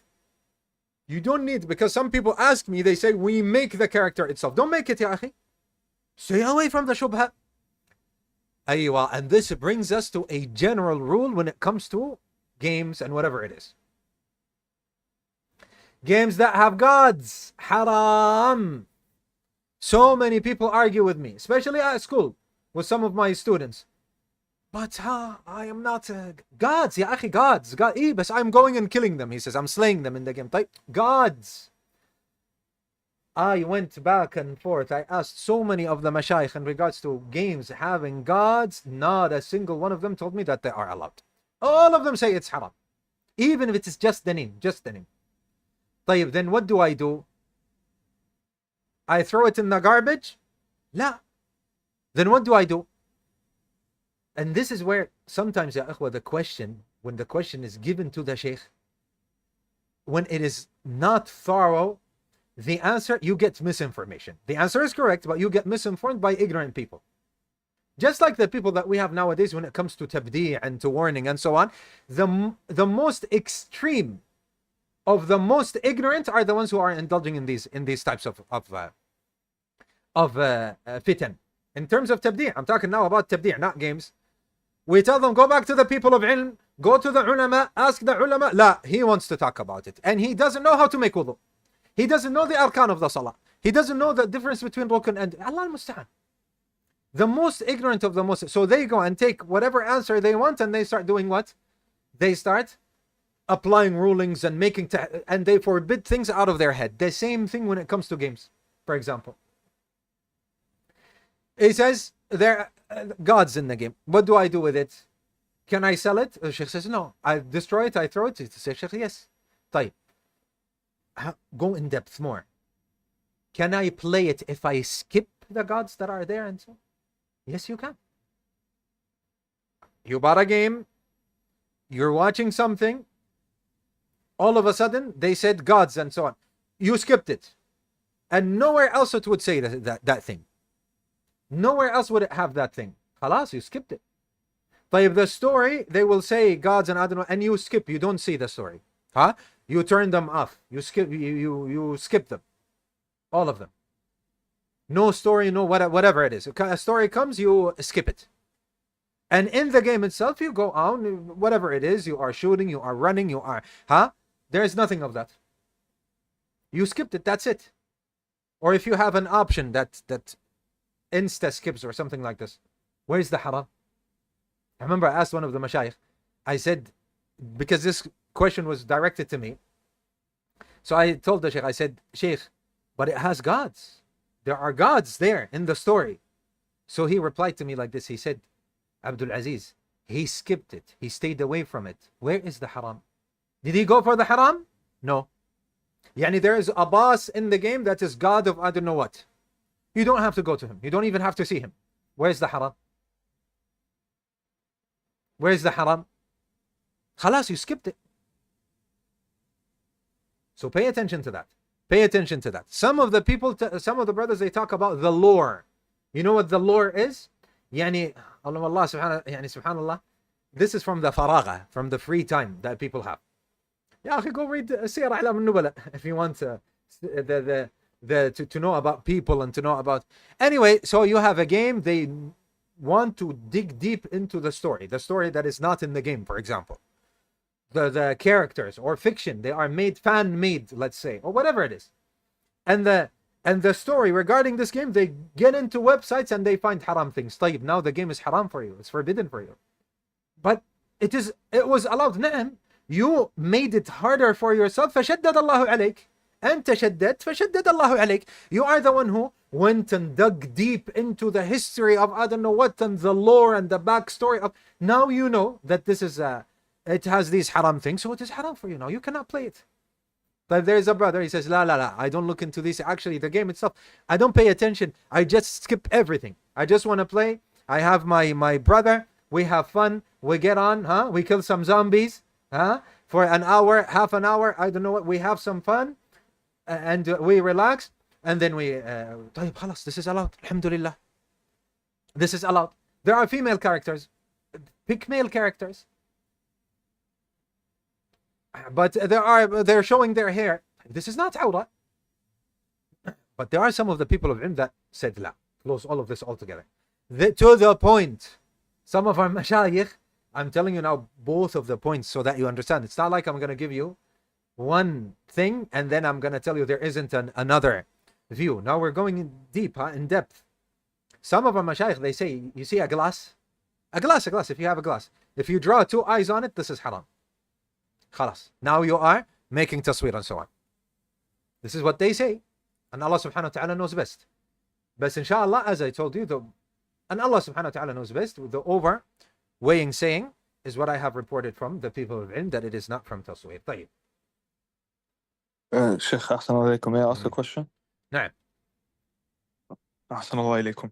You don't need... Because some people ask me, they say, we make the character itself. Don't make it, ya akhi. Stay away from the shubha. Aywa, and this brings us to a general rule when it comes to games and whatever it is. Games that have gods, haram. So many people argue with me, especially at school, with some of my students. But I am not gods, ya akhi, gods. But I'm going and killing them. He says, I'm slaying them in the game. Gods. I went back and forth. I asked so many of the mashayikh in regards to games having gods. Not a single one of them told me that they are allowed. All of them say it's haram. Even if it is just the name, طيب, then what do? I throw it in the garbage? La. Then what do? And this is where sometimes, ya ikhwa, when the question is given to the sheikh, when it is not thorough, the answer, you get misinformation. The answer is correct, but you get misinformed by ignorant people. Just like the people that we have nowadays when it comes to tabdi' and to warning and so on, the most extreme of the most ignorant are the ones who are indulging in these types of fitan. In terms of tabdi', I'm talking now about tabdi', not games. We tell them, go back to the people of ilm, go to the ulama, ask the ulama. La, he wants to talk about it. And he doesn't know how to make wudu. He doesn't know the arkan of the salah. He doesn't know the difference between rukn and Allah al-Musta'an. The most ignorant of the most. So they go and take whatever answer they want and they start doing what? They start applying rulings and and they forbid things out of their head. The same thing when it comes to games, for example. He says, there are gods in the game. What do I do with it? Can I sell it? The Sheikh says, no. I destroy it, I throw it. He says, Sheikh, yes. طيب. Go in depth more. Can I play it if I skip the gods that are there and so? Yes, you can. You bought a game, you're watching something, all of a sudden they said gods and so on. You skipped it. And nowhere else it would say that thing. Nowhere else would it have that thing. Khalas, you skipped it. But if the story, they will say gods and I don't know, and you skip, you don't see the story. Huh? You turn them off. You skip them. All of them. No story, no whatever it is. A story comes, you skip it. And in the game itself, you go on, whatever it is, you are shooting, you are running, you are, there is nothing of that. You skipped it, that's it. Or if you have an option that insta skips or something like this, where's the haram? I remember I asked one of the mashayikh, I said, because this question was directed to me. So I told the sheikh, I said, Sheikh, but it has gods. There are gods there in the story. So he replied to me like this. He said, Abdul Aziz, he skipped it. He stayed away from it. Where is the haram? Did he go for the haram? No. Yani there is a boss in the game that is god of I don't know what. You don't have to go to him. You don't even have to see him. Where's the haram? Where's the haram? Khalas, you skipped it. So pay attention to that. Pay attention to that. Some of the people, some of the brothers, they talk about the lore. You know what the lore is? Yani, Allah subhanallah, this is from the faragha, from the free time that people have. Yeah, go read Siyar A'lam al-Nubala if you want to know about people and to know about. Anyway, so you have a game, they want to dig deep into the story that is not in the game, for example. The characters or fiction, they are fan-made, let's say, or whatever it is. And the story regarding this game, they get into websites and they find haram things. طيب, now the game is haram for you. It's forbidden for you. But it was allowed. نعم, you made it harder for yourself. فشدد الله عليك. أنت شددت فشدد الله عليك. You are the one who went and dug deep into the history of I don't know what and the lore and the backstory of. Now you know that this is it has these haram things, so it is haram for you now. You cannot play it. But there is a brother, he says, la, I don't look into this. Actually, the game itself, I don't pay attention. I just skip everything. I just want to play. I have my brother. We have fun. We get on, we kill some zombies, for an hour, half an hour. I don't know what. We have some fun, and we relax, and then we, this is allowed. Alhamdulillah. This is allowed. There are female characters. Pick male characters. But they're showing their hair. This is not awrah. But there are some of the people of ilm that said la, close all of this altogether. To the point, some of our mashayikh, I'm telling you now both of the points so that you understand. It's not like I'm going to give you one thing and then I'm going to tell you there isn't another view. Now we're going in deep, in depth. Some of our mashayikh, they say, you see a glass, if you have a glass, if you draw two eyes on it, this is haram. Khalas. Now you are making tasweer and so on. This is what they say. And Allah subhanahu wa ta'ala knows best. But inshallah, as I told you, and Allah subhanahu wa ta'ala knows best, the overweighing saying is what I have reported from the people of ilm, that it is not from tasweer. طيب. Sheikh, Ahsan alaykum. May I ask a question? نعم. Ahsan alaykum.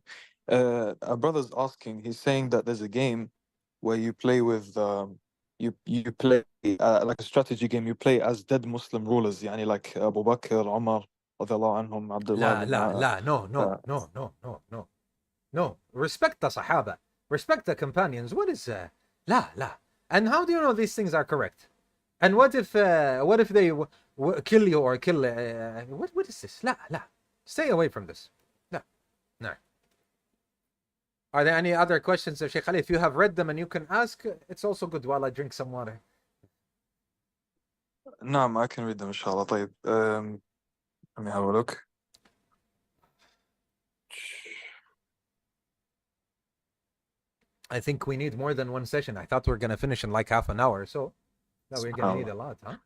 A brother's asking, he's saying that there's a game where you play with you play like a strategy game. You play as dead Muslim rulers, يعني like Abu Bakr, Umar, رضي الله عنهم, Abdullah لا bin لا لا no no uh, no no no no no. Respect the Sahaba. Respect the companions. What is لا لا. And how do you know these things are correct? And what if they kill you or kill what is this? لا لا. Stay away from this. لا. No. Are there any other questions, Sheikh Ali? If you have read them and you can ask, it's also good while I drink some water. نعم, I can read them, inshallah. طيب, let me have a look. I think we need more than one session. I thought we were going to finish in like half an hour or so. No, we're going to need a lot, huh?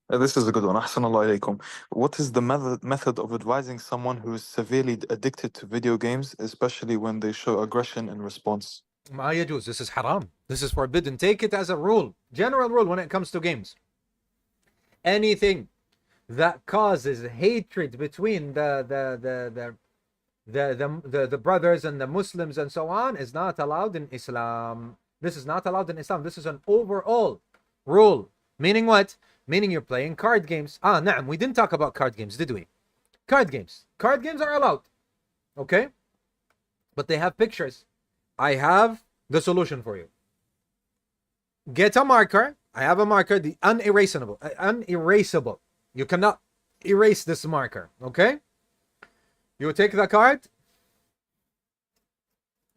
This is a good one. أحسن الله إليكم. What is the method of advising someone who is severely addicted to video games, especially when they show aggression in response? ما يجوز. This is haram. This is forbidden. Take it as a rule, general rule when it comes to games. Anything that causes hatred between the brothers and the Muslims and so on is not allowed in Islam. This is not allowed in Islam. This is an overall rule. Meaning what? Meaning you're playing card games. نعم, we didn't talk about card games, did we? Card games. Card games are allowed. Okay? But they have pictures. I have the solution for you. Get a marker. I have a marker, the unerasable. You cannot erase this marker. Okay? You take the card.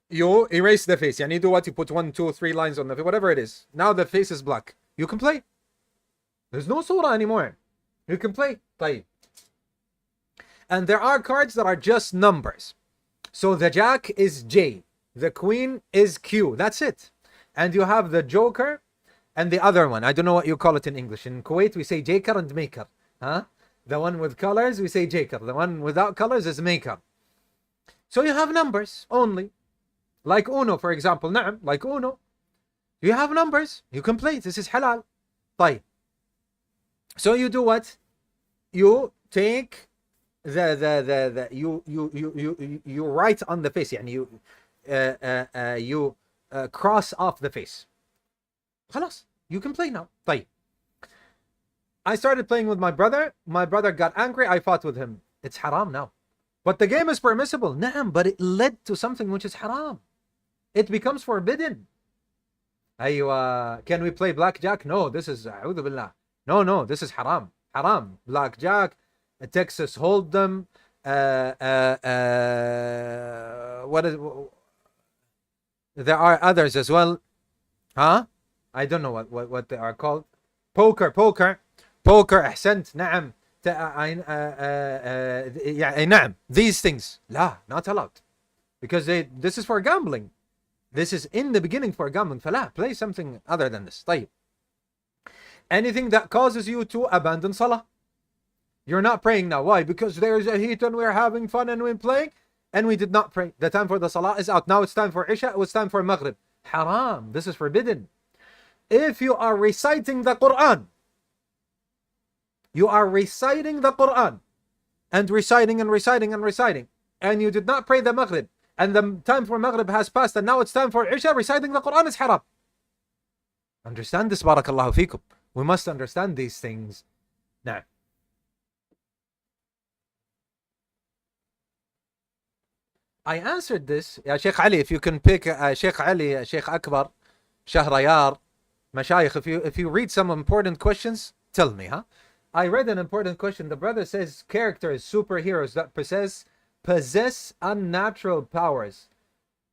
You erase the face. You do what? You put 1, 2, 3 lines on the face, whatever it is. Now the face is black. You can play. There's no surah anymore. You can play. طيب. And there are cards that are just numbers. So the jack is J. The queen is Q. That's it. And you have the joker and the other one. I don't know what you call it in English. In Kuwait, we say jaker and maker. Huh? The one with colors, we say jaker. The one without colors is maker. So you have numbers only. Like Uno, for example. نعم, like Uno. You have numbers. You can play. This is halal. طيب. So you do what? You take you write on the face. يعني you cross off the face. خلاص. You can play now. طيب. I started playing with my brother. My brother got angry. I fought with him. It's haram now. But the game is permissible. نعم, but it led to something which is haram. It becomes forbidden. أيوة. Can we play blackjack? No, this is أعوذ بالله. No, this is haram. Haram. Blackjack, Texas Hold'em, what is? There are others as well. Huh? I don't know what they are called. Poker. أحسنت. نعم. نعم. These things. لا, not allowed. Because this is for gambling. This is in the beginning for gambling. فلا, play something other than this. طيب. Anything that causes you to abandon salah. You're not praying now. Why? Because there's a heat and we're having fun and we're playing and we did not pray. The time for the salah is out. Now it's time for Isha. It's time for Maghrib. Haram. This is forbidden. If you are reciting the Quran, and reciting and you did not pray the Maghrib and the time for Maghrib has passed and now it's time for Isha, reciting the Quran is haram. Understand this, barakallahu fikum. We must understand these things. Now, I answered this. Ya Sheikh Ali, if you can pick Sheikh Ali, Sheikh Akbar, Shahrayar, Mashayikh, if you read some important questions, tell me, huh? I read an important question. The brother says characters, superheroes that possess unnatural powers.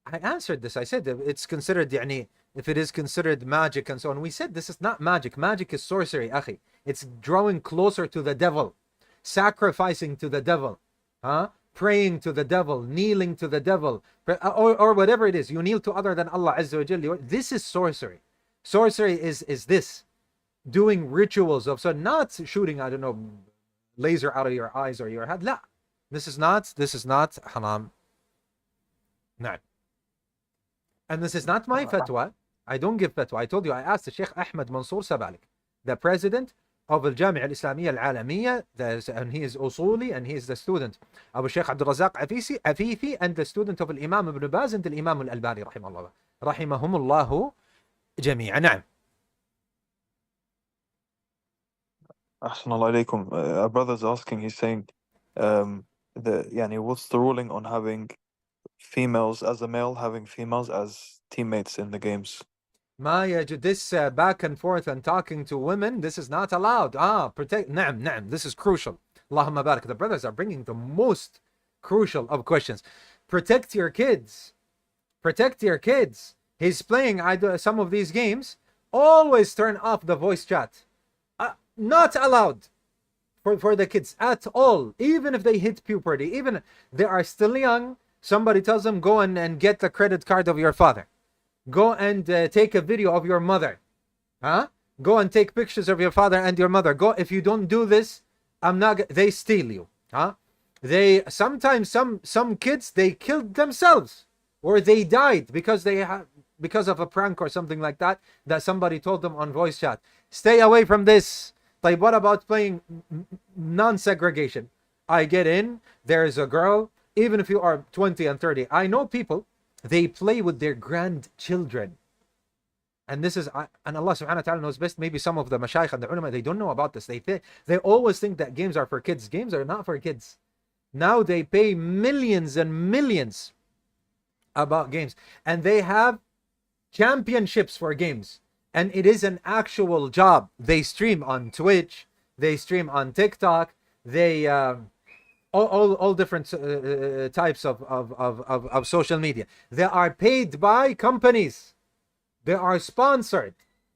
I answered this. I said it's considered, يعني, if it is considered magic and so on. We said this is not magic. Magic is sorcery, akhi. It's drawing closer to the devil, sacrificing to the devil, huh? Praying to the devil, kneeling to the devil, or whatever it is. You kneel to other than Allah Azza wa Jalla. This is sorcery. Sorcery is this. Doing rituals of, so not shooting, I don't know, laser out of your eyes or your head. La. This is not haram. No. And this is not my fatwa. I don't give fatwa. I told you, I asked the Sheikh Ahmed Mansour Sabalik, the president of Al Jami'a Al Islamiyya Al Alamiyya, and he is Usuli, and he is the student of Sheikh Abdul Razak Afifi, and the student of Al Imam Ibn Baz and Al Imam Al Albani, rahimahumullah. جميعا. نعم. أحسن الله عليكم. A brother's asking, he's saying, what's the ruling on having females as a male, having females as teammates in the games? ما يجوز this back and forth and talking to women, this is not allowed. Protect. نعم, this is crucial. Allahumma barak. The brothers are bringing the most crucial of questions. Protect your kids. Protect your kids. He's playing some of these games. Always turn off the voice chat. Not allowed for the kids at all. Even if they hit puberty, even if they are still young, somebody tells them, go and get the credit card of your father. Go and take a video of your mother. Go and take pictures of your father and your mother. Go. If you don't do this, they steal you. They sometimes some kids, they killed themselves or they died because of a prank or something like that somebody told them on voice chat. Stay away from this. Like, what about playing non-segregation? I get in, there's a girl, even if you are 20 and 30. I know people, they play with their grandchildren. And this is, and Allah subhanahu wa ta'ala knows best. Maybe some of the mashayikh and the ulama, they don't know about this. They always think that games are for kids. Games are not for kids. Now they pay millions and millions about games. And they have championships for games. And it is an actual job. They stream on Twitch. They stream on TikTok. They all different types of social media. They are paid by companies. They are sponsored.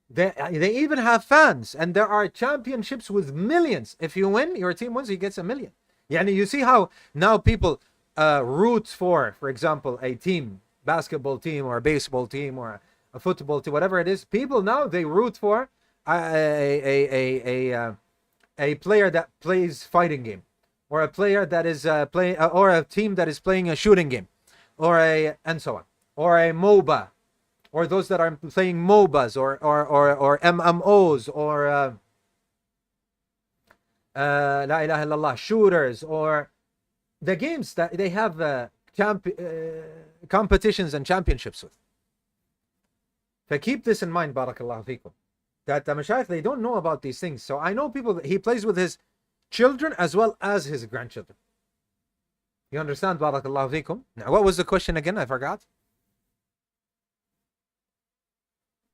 They even have fans. And there are championships with millions. If you win, your team wins, he gets $1 million. You see how now people root for example, a team, basketball team or a baseball team or a football team, whatever it is. People now, they root for a player that plays fighting game, or a player that is playing, or a team that is playing a shooting game, and so on, or a MOBA, or those that are playing MOBAs or MMOs or La ilaha illallah shooters, or the games that they have competitions and championships with. So keep this in mind, barakallahu feekum, that the mashayikh, they don't know about these things. So I know people that he plays with his children as well as his grandchildren. You understand, barakallahu feekum? Now, what was the question again? I forgot.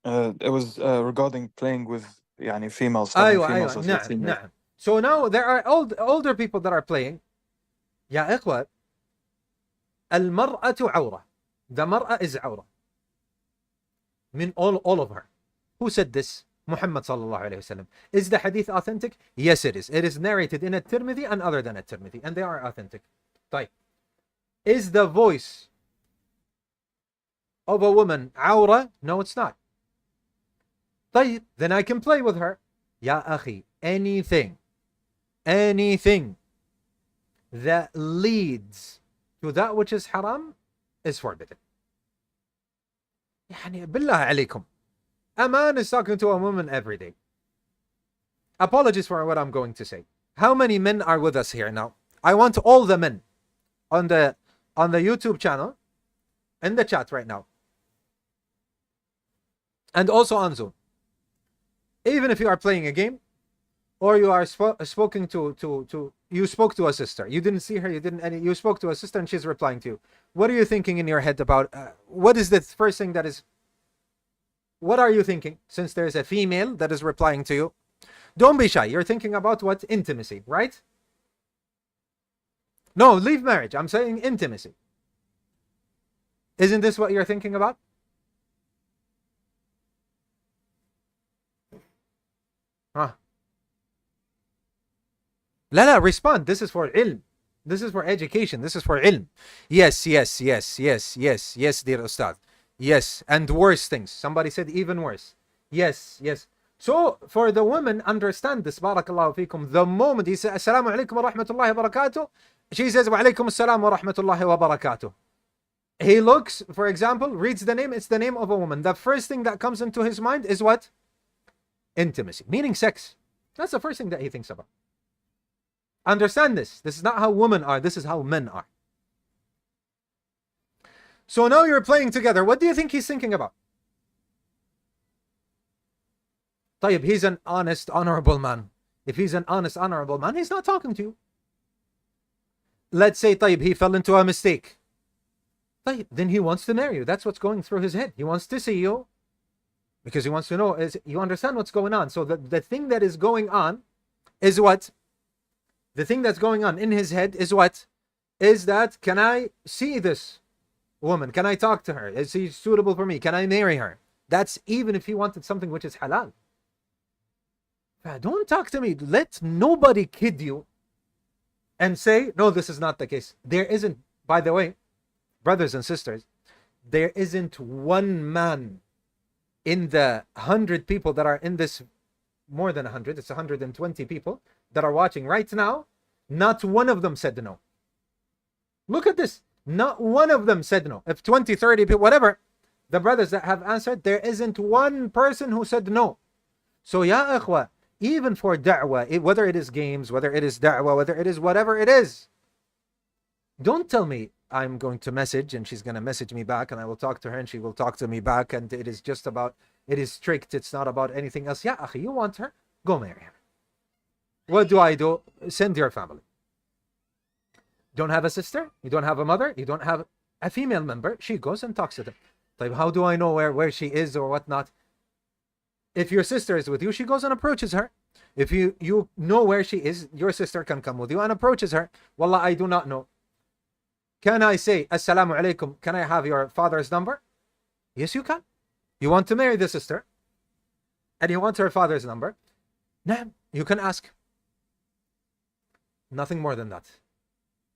It was regarding playing with females, having females as your teammates. So now there are older people that are playing. Ya ikhwa, al-mar'atu awra. The mar'a is awra. Min all of her. Who said this? Muhammad sallallahu alayhi wasallam. Is the hadith authentic? Yes, it is. It is narrated in at-Tirmidhi and other than at-Tirmidhi, and they are authentic. طيب. Is the voice of a woman awra? No, it's not. طيب. Then I can play with her. Ya akhi, anything that leads to that which is haram is forbidden. بالله عليكم. A man is talking to a woman every day. Apologies for what I'm going to say. How many men are with us here now? I want all the men on the YouTube channel in the chat right now, and also on Zoom. Even if you are playing a game, or you are spoken to you spoke to a sister, you didn't see her, you spoke to a sister and she's replying to you. What are you thinking in your head about what is the first thing that is, what are you thinking since there's a female that is replying to you? Don't be shy. You're thinking about what? Intimacy, right? No, leave marriage. I'm saying intimacy. Isn't this what you're thinking about? لا respond. This is for ilm. This is for education. This is for ilm. Yes, dear Ustad. Yes, and worse things. Somebody said even worse. Yes. So for the women, understand this, barakallahu feekum. The moment he says, Assalamu alaikum wa rahmatullahi wa barakatuh, she says, Wa alaikum assalam wa rahmatullahi wa barakatuh. He looks, for example, reads the name, it's the name of a woman. The first thing that comes into his mind is what? Intimacy, meaning sex. That's the first thing that he thinks about. Understand this. This is not how women are. This is how men are. So now you're playing together. What do you think he's thinking about? طيب, he's an honest, honorable man. If he's an honest, honorable man, he's not talking to you. Let's say, طيب, he fell into a mistake. طيب, then he wants to marry you. That's what's going through his head. He wants to see you because he wants to know, you understand what's going on. So the thing that is going on is what? The thing that's going on in his head is what? Is that, can I see this woman? Can I talk to her? Is she suitable for me? Can I marry her? That's even if he wanted something which is halal. Don't talk to me. Let nobody kid you and say, no, this is not the case. There isn't, by the way, brothers and sisters, there isn't one man in the 100 people that are in this, more than 100, it's 120 people that are watching right now, not one of them said no. Look at this. Not one of them said no. If 20, 30 people, whatever, the brothers that have answered, there isn't one person who said no. So, ya ikhwa, even for da'wah, whether it is games, whether it is da'wah, whether it is whatever it is, don't tell me I'm going to message and she's going to message me back and I will talk to her and she will talk to me back and it is just about, it is strict, it's not about anything else. Ya akhi, you want her? Go marry her. What do? Send your family. Don't have a sister? You don't have a mother? You don't have a female member? She goes and talks to them. Like, how do I know where she is or whatnot? If your sister is with you, she goes and approaches her. If you know where she is, your sister can come with you and approaches her. Wallah, I do not know. Can I say, Assalamu alaikum, can I have your father's number? Yes, you can. You want to marry the sister and you want her father's number? Naam, you can ask. Nothing more than that.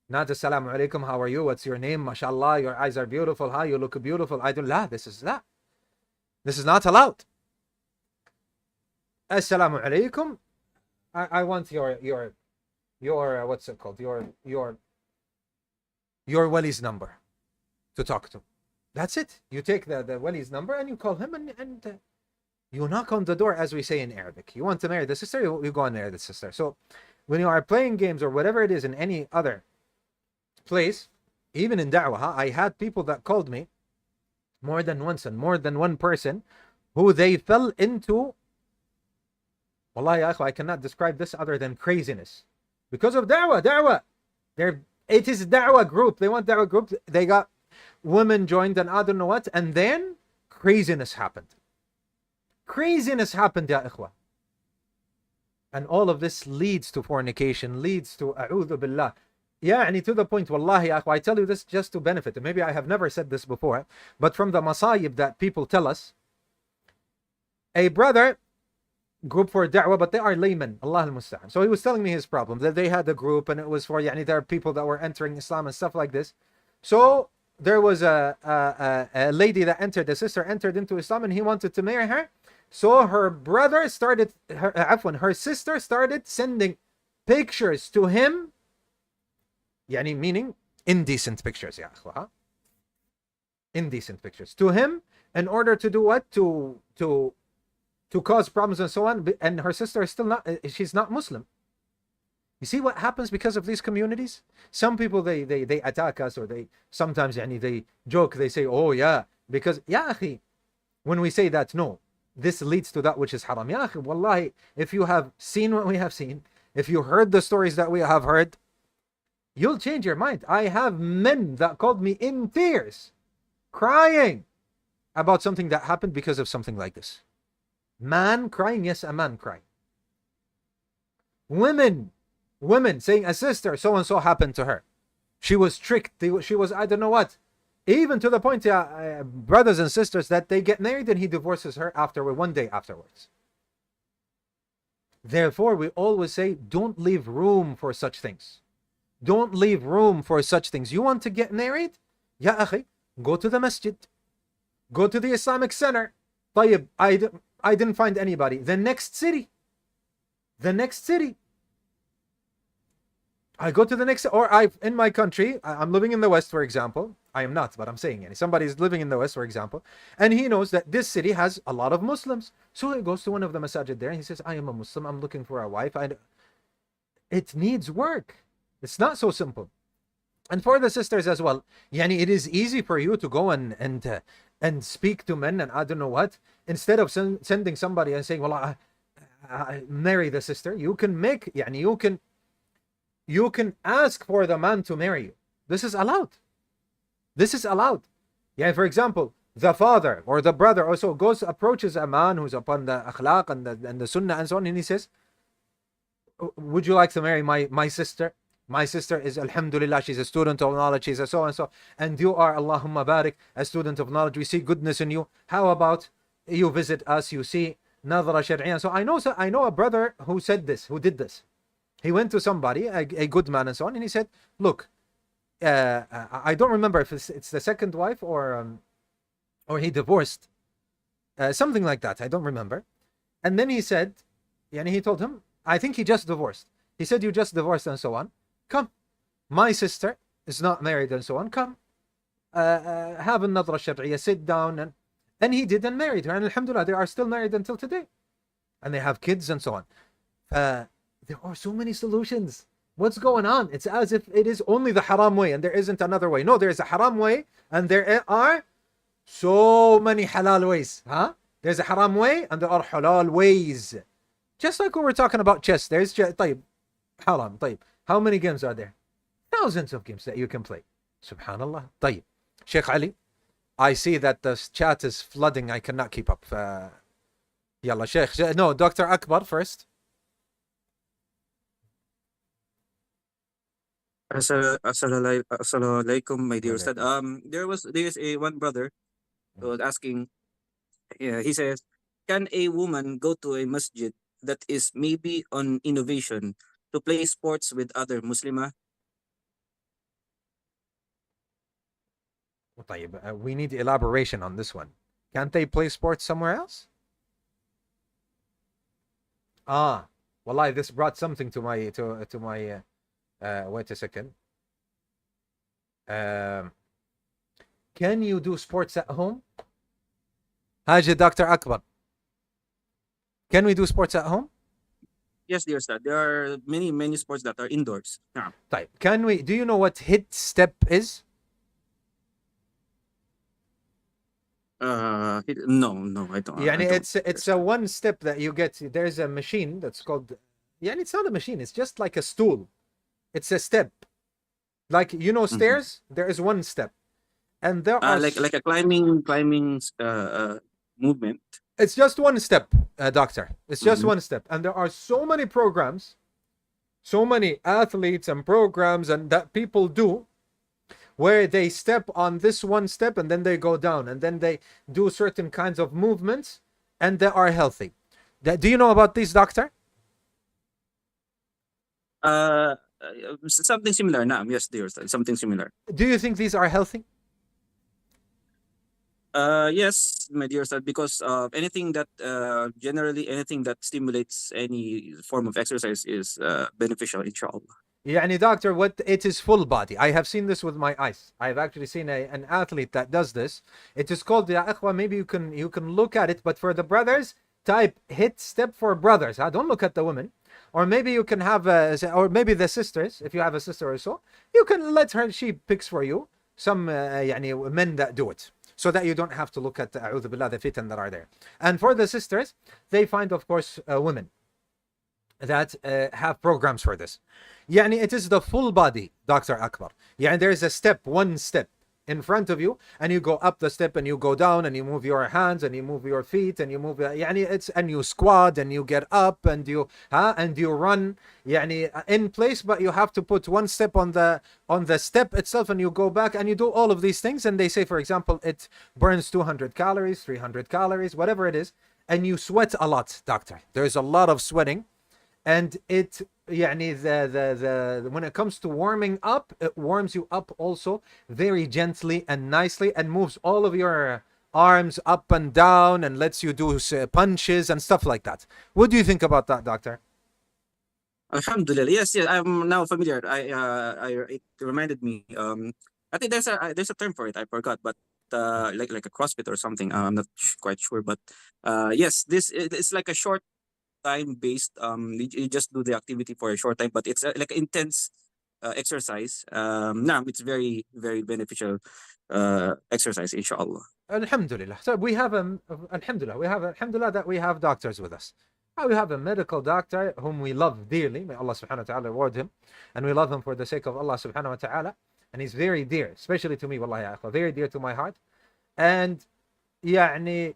Not Assalamu alaikum, how are you? What's your name? MashaAllah, your eyes are beautiful. Hi, you look beautiful. I don't, la, this is not allowed. Assalamu alaikum. I want your what's it called? Your wali's number to talk to. That's it. You take the wali's number and you call him and you knock on the door, as we say in Arabic. You want to marry the sister, you go and marry the sister. So when you are playing games or whatever it is in any other place, even in da'wah, I had people that called me more than once and more than one person who they fell into, wallahi ya akhi, I cannot describe this other than craziness because of da'wah. It is da'wah group. They want da'wah group. They got women joined and I don't know what, and then craziness happened. Craziness happened, ya ikhwa. And all of this leads to fornication, leads to a'udhu billah. Yeah, to the point, wallahi, I tell you this just to benefit. Maybe I have never said this before, but from the masayib that people tell us, a brother group for da'wah, but they are laymen, Allah al-musta'an. So he was telling me his problem, that they had a group and it was for, there are people that were entering Islam and stuff like this. So there was a lady that entered, a sister entered into Islam and he wanted to marry her. So her brother started, her sister started sending pictures to him, meaning indecent pictures, ya akhwa. Indecent pictures to him in order to do what? To cause problems and so on. And her sister is still not, she's not Muslim. You see what happens because of these communities? Some people, they attack us, or they sometimes they joke, they say, oh yeah, because ya akhi, when we say that, no, this leads to that which is haram. Ya akhi, wallahi, if you have seen what we have seen, if you heard the stories that we have heard, you'll change your mind. I have men that called me in tears, crying about something that happened because of something like this. Man crying, yes, a man crying. Women saying, a sister so and so happened to her. She was tricked. She was, I don't know what. Even to the point, brothers and sisters, that they get married and he divorces her one day afterwards. Therefore, we always say, don't leave room for such things. Don't leave room for such things. You want to get married? Ya akhi, go to the masjid. Go to the Islamic center. طيب, I didn't find anybody. The next city. I go to the next, or in my country, I'm living in the West, for example. I am not, but I'm saying somebody is living in the West, for example, and he knows that this city has a lot of Muslims. So he goes to one of the masajid there and he says, I am a Muslim, I'm looking for a wife. It needs work. It's not so simple. And for the sisters as well, it is easy for you to go and speak to men and I don't know what, instead of sending somebody and saying, well, marry the sister. You can make, you can ask for the man to marry you. This is allowed. This is allowed. Yeah, for example, the father or the brother also approaches a man who's upon the akhlaq and the sunnah and so on, and he says, would you like to marry my sister? My sister is, alhamdulillah, she's a student of knowledge, she's a so and so, and you are, Allahumma barik, a student of knowledge. We see goodness in you. How about you visit us? You see nadra shar'iyya. So I know a brother who said this, who did this. He went to somebody, a good man and so on, and he said, look, I don't remember if it's the second wife or he divorced, something like that. I don't remember. And then he said, he told him, I think he just divorced. He said, you just divorced and so on. Come, my sister is not married and so on. Come, have a nadra shar'iyya, sit down. And he did and married her. And alhamdulillah, they are still married until today. And they have kids and so on. There are so many solutions. What's going on? It's as if it is only the haram way and there isn't another way. No, there is a haram way and there are so many halal ways. There's a haram way and there are halal ways. Just like we were talking about chess. There's طيب, haram. طيب. How many games are there? Thousands of games that you can play. Subhanallah. طيب. Sheikh Ali, I see that the chat is flooding. I cannot keep up. Yalla, Sheikh. No, Dr. Akbar first. Assalamu alaikum, my dear Ustad. There's a one brother who was asking. He says, can a woman go to a masjid that is maybe on innovation to play sports with other muslimah? طيب, we need elaboration on this one. Can't they play sports somewhere else? Wallahi, this brought something to my wait a second. Can you do sports at home? Haji Dr. Akbar. Can we do sports at home? Yes, dear Ustad. There are many sports that are indoors. طيب, can we? Do you know what hit step is? No, I don't. It's a one step that you get. There's a machine that's called. It's not a machine. It's just like a stool. It's a step. Like stairs. There is one step, and there are like a climbing movement. It's just one step, doctor. It's just one step, and there are so many programs, so many athletes and programs, and that people do, where they step on this one step and then they go down and then they do certain kinds of movements and they are healthy. Do you know about this, doctor? Something similar. Yes, dear Ustad, something similar. Do you think these are healthy? Yes, my dear Ustad, because generally anything that stimulates any form of exercise is beneficial, inshallah. Doctor, what it is full body. I have seen this with my eyes. I've actually seen an athlete that does this. It is called, ya ikhwa, maybe you can look at it, but for the brothers, type hit step for brothers. Don't look at the women. Or maybe you can have, or maybe the sisters, if you have a sister or so, you can let her, she picks for you some men that do it, so that you don't have to look at the fitan that are there. And for the sisters, they find, of course, women that have programs for this. It is the full body, Dr. Akbar. There is a step, one step in front of you, and you go up the step and you go down and you move your hands and you move your feet and you move and you squat and you get up and you run in place, but you have to put one step on the step itself and you go back and you do all of these things. And they say, for example, it burns 200 calories, 300 calories, whatever it is, and you sweat a lot, doctor. There's a lot of sweating. And it when it comes to warming up, it warms you up also very gently and nicely and moves all of your arms up and down and lets you do punches and stuff like that. What do you think about that, doctor? Alhamdulillah. Yes, I'm now familiar. It reminded me. I think there's a term for it. I forgot, but like a CrossFit or something. I'm not quite sure, but yes, it's like a short time-based. You just do the activity for a short time, but it's like intense exercise. It's very, very beneficial exercise, inshallah. Alhamdulillah. So we have alhamdulillah that we have doctors with us. We have a medical doctor whom we love dearly. May Allah subhanahu wa ta'ala reward him. And we love him for the sake of Allah subhanahu wa ta'ala. And he's very dear, especially to me, wallahi ya akhwa, very dear to my heart. And يعني,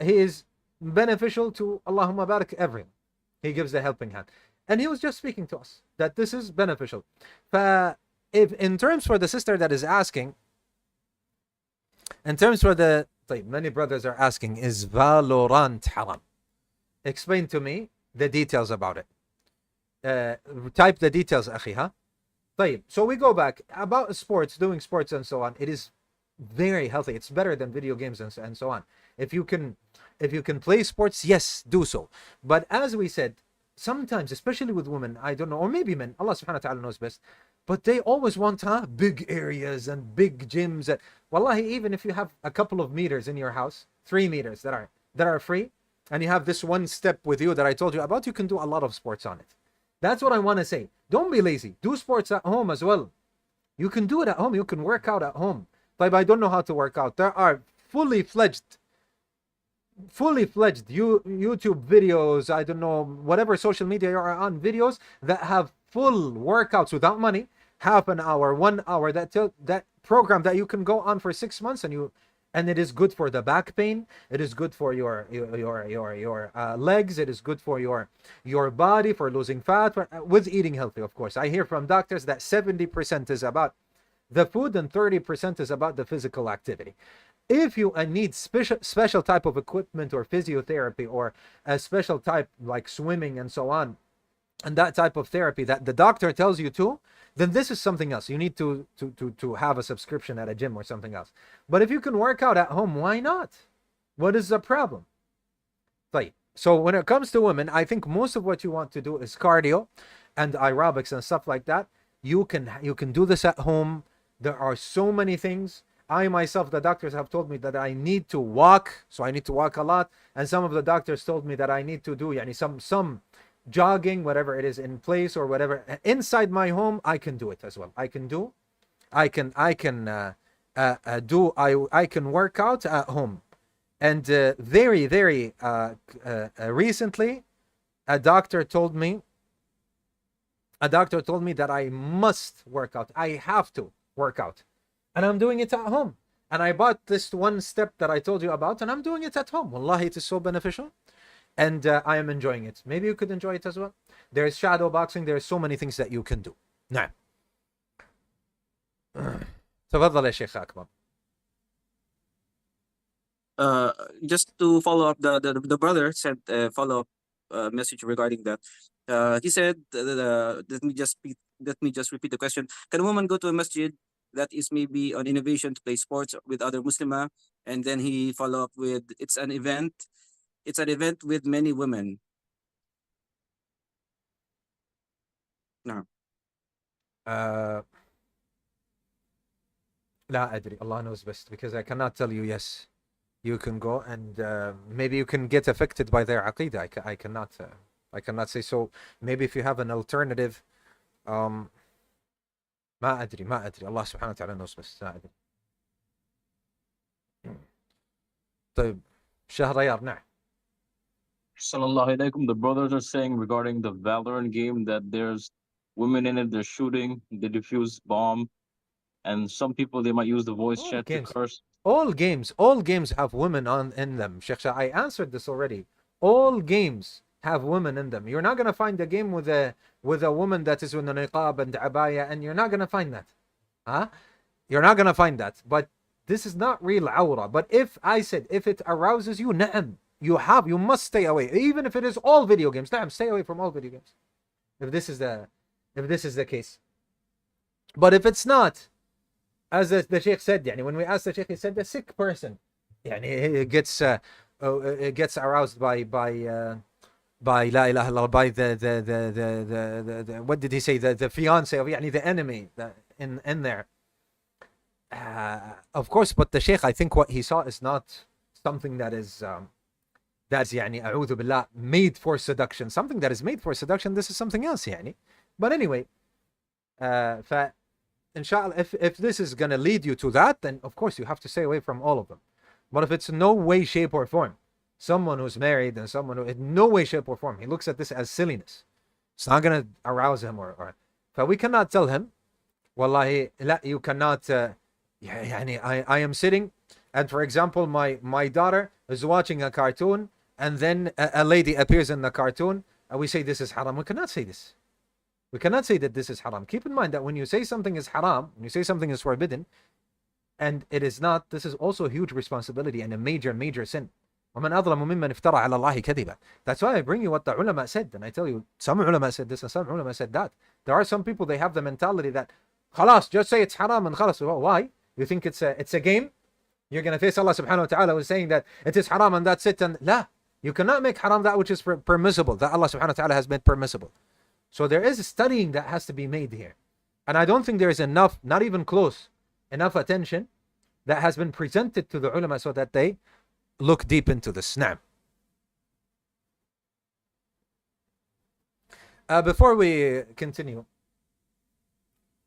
he is beneficial to Allahumma barak everyone. He gives the helping hand. And he was just speaking to us that this is beneficial. If in terms for the sister that is asking, in terms for the, many brothers are asking, is Valorant haram? Explain to me the details about it. Type the details, akhi, huh? So we go back about sports, doing sports and so on. It is very healthy. It's better than video games and so on. If you can play sports, yes, do so. But as we said, sometimes, especially with women, I don't know, or maybe men, Allah subhanahu wa ta'ala knows best, but they always want big areas and big gyms. And wallahi, even if you have a couple of meters in your house, 3 meters that are free, and you have this one step with you that I told you about, you can do a lot of sports on it. That's what I want to say. Don't be lazy. Do sports at home as well. You can do it at home. You can work out at home. But I don't know how to work out. There are fully fledged YouTube videos, I don't know, whatever social media you are on, videos that have full workouts without money, half an hour, 1 hour, that program that you can go on for 6 months, and it is good for the back pain. It is good for your legs. It is good for your body, for losing fat, with eating healthy, of course. I hear from doctors that 70% is about the food and 30% is about the physical activity. If you need special type of equipment or physiotherapy or a special type like swimming and so on, and that type of therapy that the doctor tells you to, then this is something else. You need to have a subscription at a gym or something else. But if you can work out at home, why not? What is the problem? So when it comes to women, I think most of what you want to do is cardio and aerobics and stuff like that. You can do this at home. There are so many things. I myself, the doctors have told me that I need to walk, so I need to walk a lot. And some of the doctors told me that I need to do some jogging, whatever it is, in place or whatever. Inside my home, I can do it as well. I can work out at home. And very, very recently, a doctor told me that I must work out. I have to work out. And I'm doing it at home. And I bought this one step that I told you about, and I'm doing it at home. Wallahi, it is so beneficial. And I am enjoying it. Maybe you could enjoy it as well. There is shadow boxing. There are so many things that you can do. نعم. تفضل يا شيخ أكبر. Just to follow up, the brother sent a follow-up message regarding that. He said, let me just repeat the question. Can a woman go to a masjid that is maybe an innovation to play sports with other muslimah? And then he follow up with, it's an event with many women. No. لا أدري. Allah knows best, because I cannot tell you yes, you can go, and maybe you can get affected by their aqidah. I cannot say so. Maybe if you have an alternative, ما أدري. Allah سبحانه وتعالى knows best. ما أدري. طيب شهريار. نعم. Sallallahu alaikum. The brothers are saying regarding the Valorant game that there's women in it, they're shooting, they defuse bomb, and some people they might use the voice All chat games. to curse. All games have women in them. Sheikh Shah, I answered this already. All games have women in them. You're not gonna find a game with a woman that is with a niqab and abaya, and you're not gonna find that. You're not gonna find that. But this is not real awra. But if it arouses you, na'am, you must stay away. Even if it is all video games, na'am, stay away from all video games. If this is the case. But if it's not, as the Sheikh said, when we asked the Sheikh, he said the sick person, it gets aroused by la ilaha illallah, by the what did he say, the fiance of the enemy in there. Of course, but the Sheikh, I think what he saw is not something that is that's a'udhu billah, made for seduction. Something that is made for seduction, this is something else. But anyway, inshallah, if this is going to lead you to that, then of course you have to stay away from all of them. But if it's no way, shape, or form someone who's married and someone who, in no way, shape, or form, he looks at this as silliness. It's not going to arouse him or. So we cannot tell him, Wallahi, لا, you cannot. I am sitting, and for example, my daughter is watching a cartoon, and then a lady appears in the cartoon, and we say this is haram. We cannot say this. We cannot say that this is haram. Keep in mind that when you say something is haram, when you say something is forbidden, and it is not, this is also a huge responsibility and a major sin. وَمَنْ أَظْلَمُ مِمَّنْ افْتَرَى عَلَى اللَّهِ كَذِبًا. That's why I bring you what the ulama said, and I tell you, some ulama said this and some ulama said that. There are some people, they have the mentality that, خلاص, just say it's haram and خلاص. Well, why? You think it's a game? You're going to face Allah subhanahu wa ta'ala with saying that it is haram and that's it. And la, you cannot make haram that which is permissible, that Allah subhanahu wa ta'ala has made permissible. So there is studying that has to be made here. And I don't think there is enough, not even close, enough attention that has been presented to the ulama so that they look deep into this. Naam. Before we continue,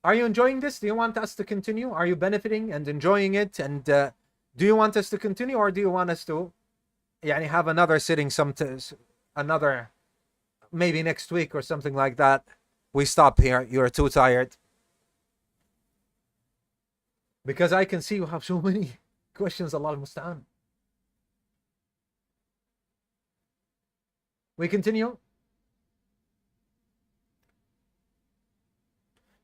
are you enjoying this? Do you want us to continue? Are you benefiting and enjoying it? And do you want us to continue, or do you want us to have another sitting another, maybe next week or something like that? We stop here. You're too tired. Because I can see you have so many questions. Allah al-Musta'an. We continue?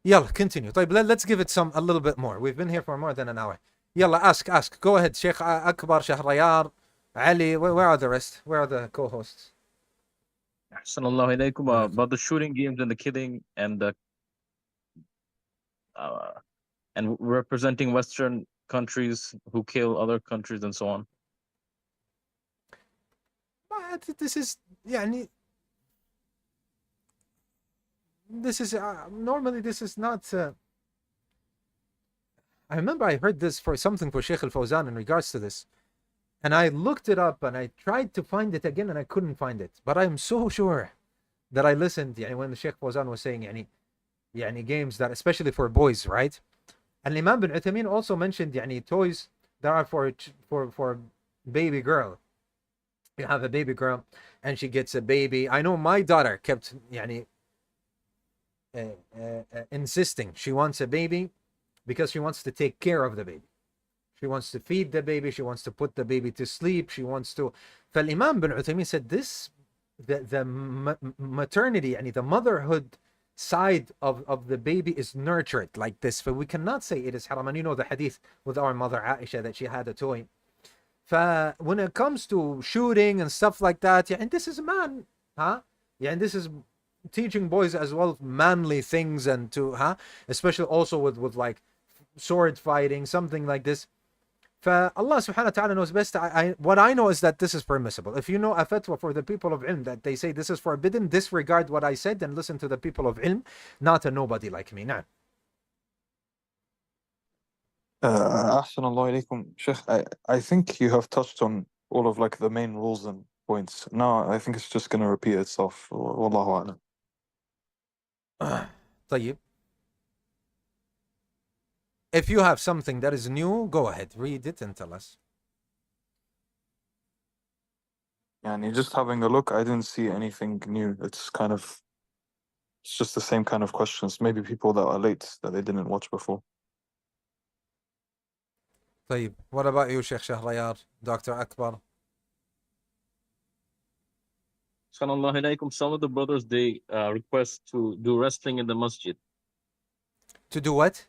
Yalla, continue. Let's give it a little bit more. We've been here for more than an hour. Yalla, ask. Go ahead. Sheikh Akbar, Shahrayar, Ali, where are the rest? Where are the co-hosts? Assalamu alaikum. About the shooting games and the killing and the and representing Western countries who kill other countries and so on. But this is normally this is not. I remember I heard this for something for Sheikh Al-Fawzan in regards to this, and I looked it up and I tried to find it again and I couldn't find it. But I'm so sure that I listened when the Sheikh Fawzan was saying games that especially for boys, right? And Imam bin Uthaymeen also mentioned toys that are for baby girl. You have a baby girl and she gets a baby. I know my daughter kept insisting she wants a baby because she wants to take care of the baby. She wants to feed the baby. She wants to put the baby to sleep. She wants to. Imam bin Uthaymeen said this, the maternity, the motherhood side of the baby is nurtured like this. So we cannot say it is haram. And you know the hadith with our mother Aisha that she had a toy. When it comes to shooting and stuff like that, and this is man, and this is teaching boys as well manly things, and especially also with like sword fighting, something like this. Allah subhanahu wa ta'ala knows best. What I know is that this is permissible. If you know a fatwa for the people of ilm that they say this is forbidden, disregard what I said and listen to the people of ilm, not a nobody like me. Nah. أحسن الله إليكم Sheikh. I think you have touched on all of the main rules and points. Now I think it's just going to repeat itself. Wallahu a'lam. طيب. If you have something that is new, go ahead, read it and tell us. Just having a look, I didn't see anything new. It's just the same kind of questions. Maybe people that are late that they didn't watch before. طيب, what about you, Sheikh Shahrayar, Dr. Akbar? Sallallahu alaikum. Some of the brothers, they request to do wrestling in the masjid. To do what?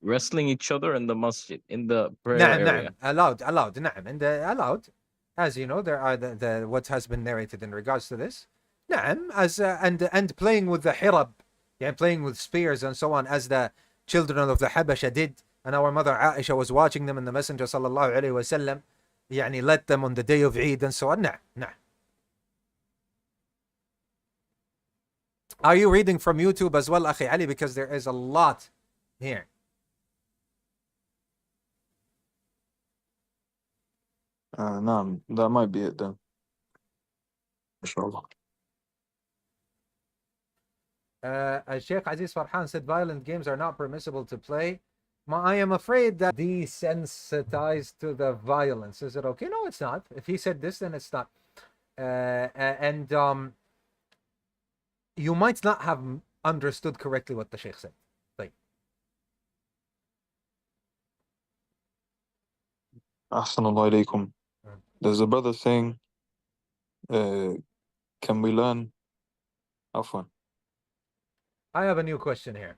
Wrestling each other in the masjid, in the prayer area. Allowed. نعم. And allowed. As you know, there are the what has been narrated in regards to this. نعم. As and playing with the hirab, playing with spears and so on, as the children of the Habasha did, and our mother Aisha was watching them, and the Messenger sallallahu alaihi wasallam led them on the day of Eid and so on. نعم. Are you reading from YouTube as well, Akhi Ali? Because there is a lot here. No, that might be it then. Inshallah. Sheikh Aziz Farhan said violent games are not permissible to play I am afraid that desensitized to the violence. Is it okay? No, it's not. If he said this, then it's not. And you might not have understood correctly what the Sheikh said. Like, Ahsanallahu alaykum. There's a brother saying, can we learn? Afwan. I have a new question here.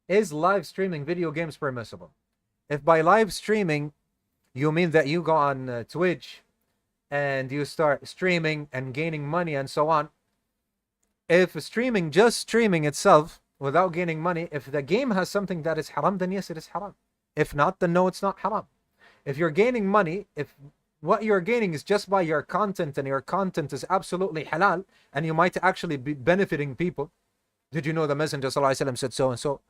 Is live streaming video games permissible? If by live streaming you mean that you go on Twitch and you start streaming and gaining money and so on, if streaming, just streaming itself without gaining money, if the game has something that is haram, then yes, it is haram. If not, then no, it's not haram. If you're gaining money, if what you're gaining is just by your content and your content is absolutely halal and you might actually be benefiting people. Did you know the Messenger ﷺ said so and so?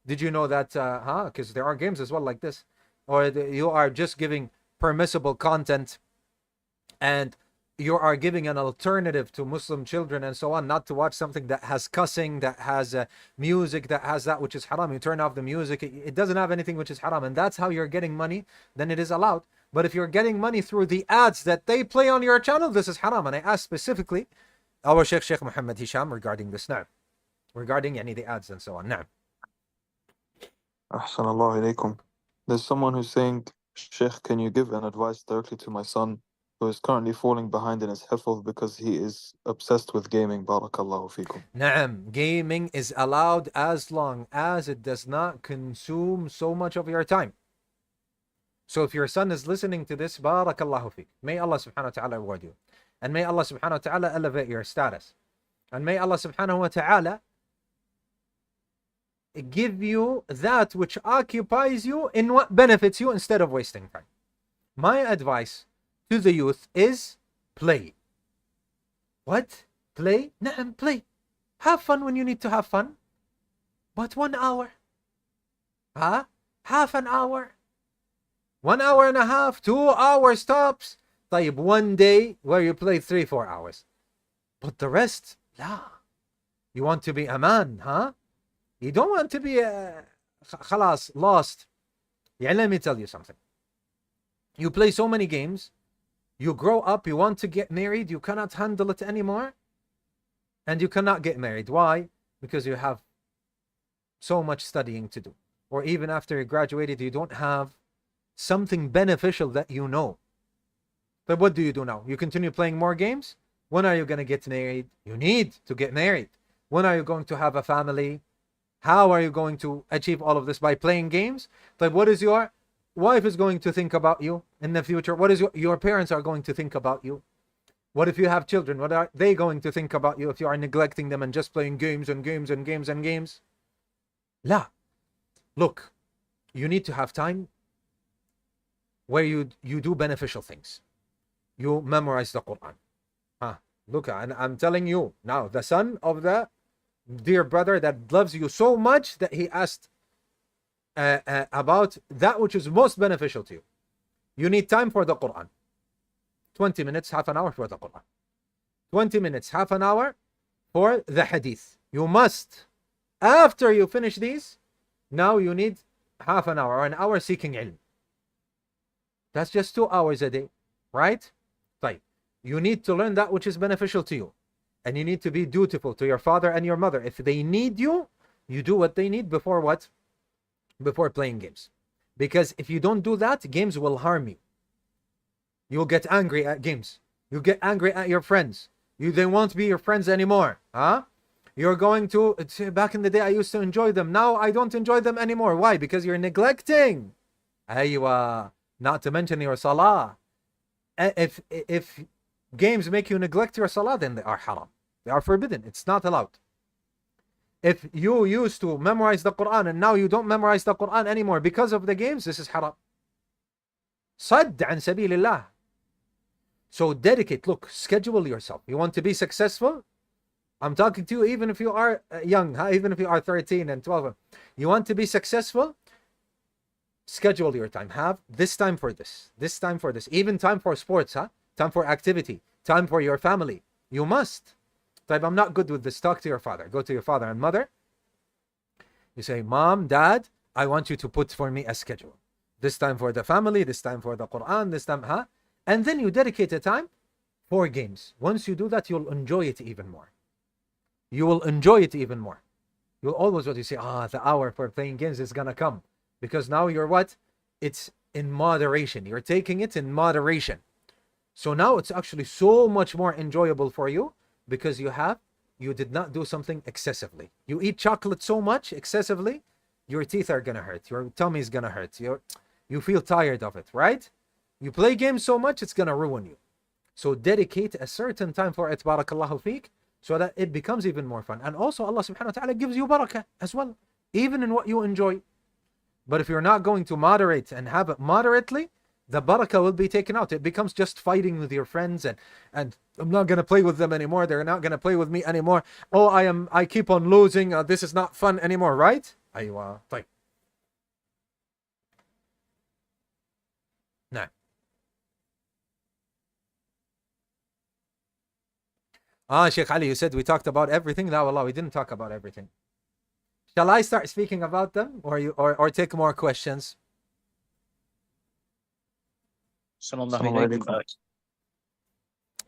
Did you know that, because there are games as well like this. Or you are just giving permissible content and you are giving an alternative to Muslim children and so on, not to watch something that has cussing, that has music, that has that which is haram. You turn off the music, it doesn't have anything which is haram, and that's how you're getting money, then it is allowed. But if you're getting money through the ads that they play on your channel, this is haram. And I asked specifically our Sheikh Muhammad Hisham regarding this now, regarding the ads and so on. Now, Ahsanallahu alaykum. There's someone who's saying, Sheikh, can you give an advice directly to my son who is currently falling behind in his hifdh because he is obsessed with gaming? Barakallahu feekum. Naam, gaming is allowed as long as it does not consume so much of your time. So if your son is listening to this, barakallahu feek. May Allah subhanahu wa ta'ala reward you. And may Allah subhanahu wa ta'ala elevate your status. And may Allah subhanahu wa ta'ala give you that which occupies you in what benefits you instead of wasting time. My advice to the youth is play. What? Play? Naam, play. Have fun when you need to have fun. But 1 hour. Half an hour. 1 hour and a half, 2 hours tops. طيب, one day where you play 3-4 hours. But the rest, la. You want to be a man, huh? You don't want to be خلاص, lost. Yeah, let me tell you something. You play so many games, you grow up, you want to get married, you cannot handle it anymore, and you cannot get married. Why? Because you have so much studying to do. Or even after you graduated, you don't have something beneficial that you know. But what do you do now? You continue playing more games? When are you going to get married? You need to get married. When are you going to have a family? How are you going to achieve all of this? By playing games? But what is your wife is going to think about you in the future? What is your parents are going to think about you? What if you have children? What are they going to think about you if you are neglecting them and just playing games and games and games and games? La. Look, you need to have time where you do beneficial things. You memorize the Quran. Look, and I'm telling you now, the son of the dear brother that loves you so much that he asked about that which is most beneficial to you. You need time for the Quran. 20 minutes, half an hour for the Quran. 20 minutes, half an hour for the Hadith. You must. After you finish these, now you need half an hour or an hour seeking ilm. That's just 2 hours a day, right? Right. You need to learn that which is beneficial to you. And you need to be dutiful to your father and your mother. If they need you, you do what they need before what? Before playing games. Because if you don't do that, games will harm you. You'll get angry at games. You get angry at your friends. They won't be your friends anymore. You're going to, back in the day I used to enjoy them. Now I don't enjoy them anymore. Why? Because you're neglecting. Aywa. Not to mention your salah. If games make you neglect your salah, then they are haram. They are forbidden. It's not allowed. If you used to memorize the Quran and now you don't memorize the Quran anymore because of the games, this is haram. Sadd an sabilillah. So dedicate, look, schedule yourself. You want to be successful? I'm talking to you even if you are young, even if you are 13 and 12. You want to be successful? Schedule your time. Have this time for this time for this, even time for sports, time for activity, time for your family. You must. I'm not good with this. Talk to your father. Go to your father and mother. You say, Mom, Dad, I want you to put for me a schedule. This time for the family, this time for the Quran, this time, huh? And then you dedicate a time for games. Once you do that, you'll enjoy it even more. You will enjoy it even more. You'll always what you say, the hour for playing games is gonna come. Because now you're what? It's in moderation. You're taking it in moderation. So now it's actually so much more enjoyable for you because you did not do something excessively. You eat chocolate so much excessively, your teeth are gonna hurt. Your tummy is gonna hurt. You feel tired of it, right? You play games so much, it's gonna ruin you. So dedicate a certain time for it, barakallahu feek, so that it becomes even more fun. And also Allah subhanahu wa ta'ala gives you barakah as well, even in what you enjoy. But if you're not going to moderate and have it moderately, the barakah will be taken out. It becomes just fighting with your friends and I'm not going to play with them anymore. They're not going to play with me anymore. Oh, I keep on losing. This is not fun anymore, right? Aywa. طيب. نعم. Sheikh Ali, you said we talked about everything. No, Allah, we didn't talk about everything. Shall I start speaking about them or take more questions?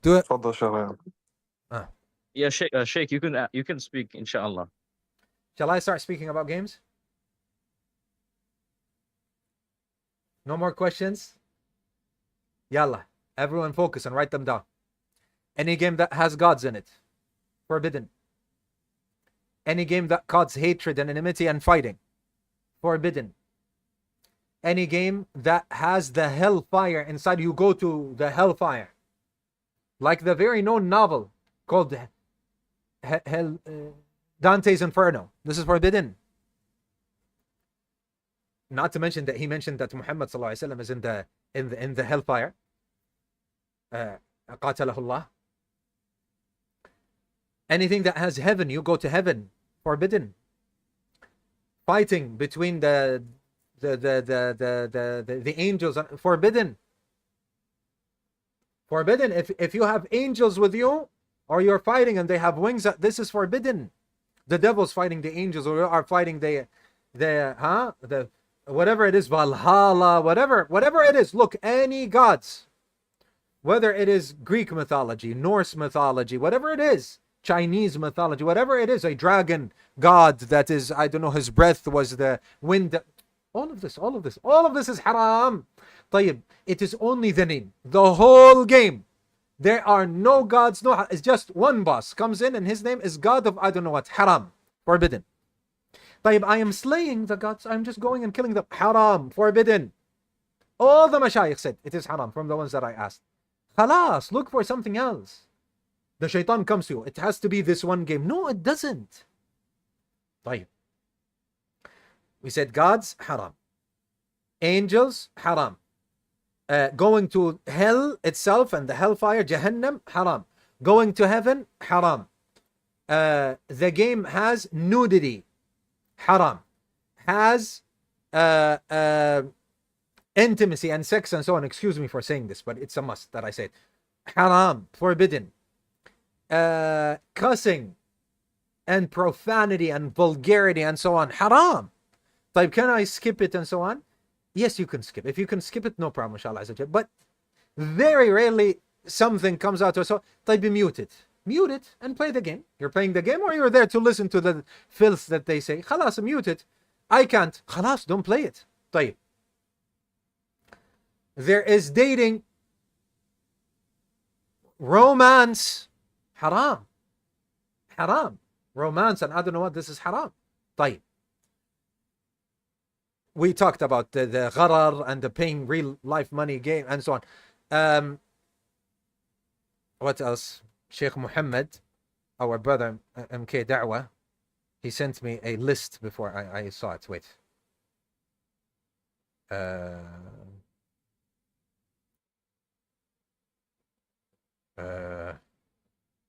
Do it. تفضل شغال. Yeah, Sheikh, you can speak, inshallah. Shall I start speaking about games? No more questions? Yalla. Everyone focus and write them down. Any game that has gods in it, forbidden. Any game that causes hatred and enmity and fighting, forbidden. Any game that has the hellfire inside, you go to the hellfire. Like the very known novel called Dante's Inferno. This is forbidden. Not to mention that he mentioned that Muhammad ﷺ is in the hellfire. قاتله الله. Anything that has heaven, you go to heaven. Forbidden. Fighting between the angels, forbidden. Forbidden. If you have angels with you, or you're fighting and they have wings, this is forbidden. The devil's fighting the angels, or are fighting the whatever it is, Valhalla, whatever it is. Look, any gods, whether it is Greek mythology, Norse mythology, whatever it is, Chinese mythology, whatever it is, a dragon god that is, I don't know, his breath was the wind. All of this is haram. طيب, it is only the name. The whole game, there are no gods, it's just one boss comes in and his name is God of I don't know what. Haram. Forbidden. طيب, I am slaying the gods, I'm just going and killing them. Haram. Forbidden. All the mashayikh said it is haram from the ones that I asked. Khalas, look for something else. The shaitan comes to you, it has to be this one game. No, it doesn't. طيب. We said gods, haram. Angels, haram. Going to hell itself and the hellfire, Jahannam, haram. Going to heaven, haram. The game has nudity, haram. Has intimacy and sex and so on. Excuse me for saying this, but it's a must that I said. Haram, forbidden. Cussing and profanity and vulgarity and so on, haram. طيب, can I skip it and so on? Yes, you can skip. If you can skip it, no problem, inshallah. But very rarely something comes out or so. طيب, mute it. Mute it and play the game. You're playing the game or you're there to listen to the filth that they say. خلاص, mute it. I can't. خلاص, don't play it. طيب. There is dating, romance, haram. Haram. Romance and I don't know what, this is haram. طيب. We talked about the gharar and the paying real life money game and so on. What else? Sheikh Muhammad, our brother MK Da'wah, he sent me a list before I saw it. Wait.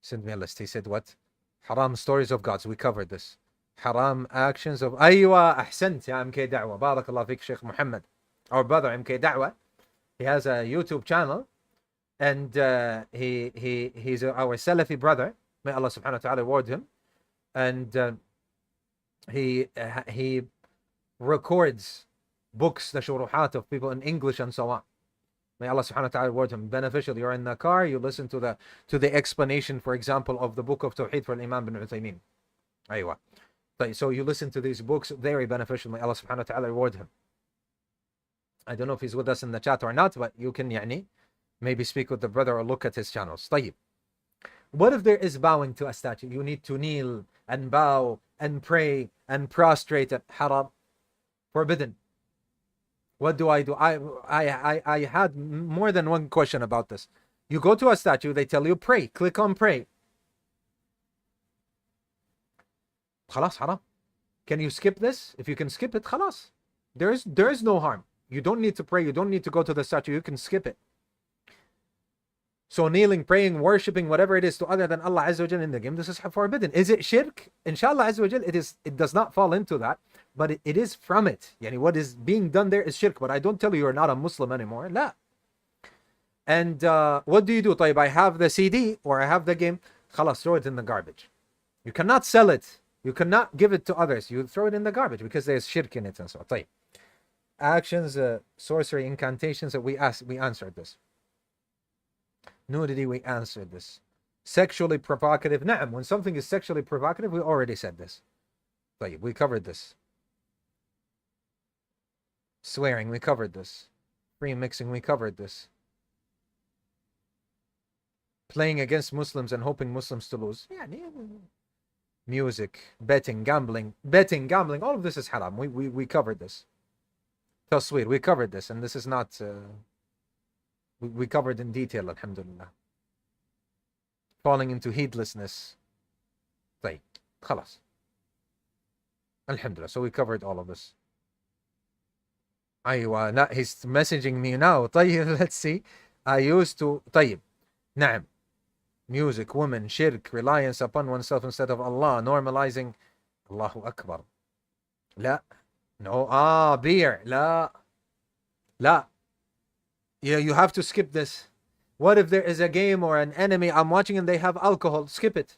Sent me a list. He said what? Haram stories of gods. We covered this. Haram actions of أيوة أحسنت يا MK Da'wah. بارك الله فيك Sheikh Muhammad. Our brother MK Da'wah. He has a YouTube channel and he's our Salafi brother. May Allah subhanahu wa ta'ala reward him. And he records books, the shuruhat of people in English and so on. May Allah subhanahu wa ta'ala reward him. Beneficial. You're in the car, you listen to the explanation, for example, of the book of Tawheed for Imam bin Uthaymeen. Aywa. So you listen to these books, very beneficial. May Allah subhanahu wa ta'ala reward him. I don't know if he's with us in the chat or not, but you can maybe speak with the brother or look at his channels. طيب. What if there is bowing to a statue? You need to kneel and bow and pray and prostrate at haram. Forbidden. What do? I had more than one question about this. You go to a statue, they tell you pray. Click on pray. خلاص haram. Can you skip this? If you can skip it, خلاص. There is no harm. You don't need to pray. You don't need to go to the statue. You can skip it. So kneeling, praying, worshipping, whatever it is to other than Allah Azza wa Jal in the game, this is forbidden. Is it shirk? Inshallah Azza wa Jal, it does not fall into that, but it is from it. Yani what is being done there is shirk, but I don't tell you you're not a Muslim anymore. La. And what do you do? طيب, I have the CD or I have the game. Khalas, throw it in the garbage. You cannot sell it. You cannot give it to others. You throw it in the garbage because there's shirk in it and so on. طيب. Actions, sorcery, incantations that we answered this. Nudity, we answered this. Sexually provocative, na'am. When something is sexually provocative, we already said this. طيب, we covered this. Swearing, we covered this. Free mixing, we covered this. Playing against Muslims and hoping Muslims to lose. Yeah, music, betting, gambling, all of this is haram. We covered this. Tasweer, we covered this, and this is not we covered in detail, alhamdulillah. Falling into heedlessness. طيب, خلاص. Alhamdulillah. So we covered all of this. Aywa, he's messaging me now. طيب, let's see. I used to. طيب. نعم. Music, women, shirk, reliance upon oneself instead of Allah, normalizing. Allahu Akbar. لا. No. Beer. لا. لا. Yeah, you have to skip this. What if there is a game or an enemy I'm watching and they have alcohol? Skip it.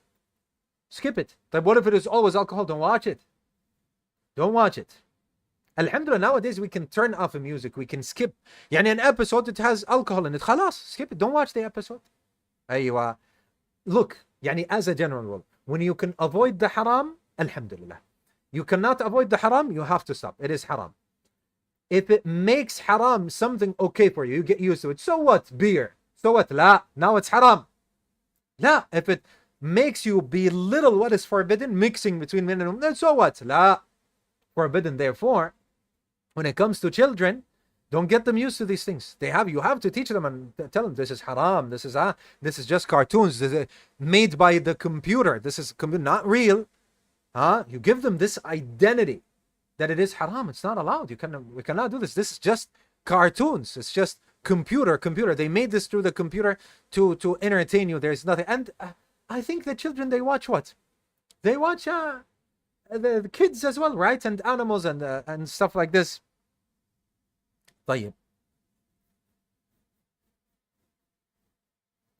Skip it. But what if it is always alcohol? Don't watch it. Don't watch it. Alhamdulillah, nowadays we can turn off the music. We can skip. Yani an episode, it has alcohol in it. Khalas, skip it. Don't watch the episode. Aywa. Look, yani as a general rule, when you can avoid the haram, alhamdulillah. You cannot avoid the haram, you have to stop. It is haram. If it makes haram something okay for you, you get used to it. So what? Beer. So what? La. Now it's haram. La. If it makes you belittle what is forbidden, mixing between men and women, so what? La. Forbidden. Therefore, when it comes to children, don't get them used to these things. You have to teach them and tell them this is haram. This is just cartoons. This is made by the computer. This is not real. You give them this identity that it is haram. It's not allowed. We cannot do this. This is just cartoons. It's just computer. They made this through the computer to entertain you. There's nothing. And I think the children, they watch what? They watch the kids as well, right? And animals and stuff like this. طيب.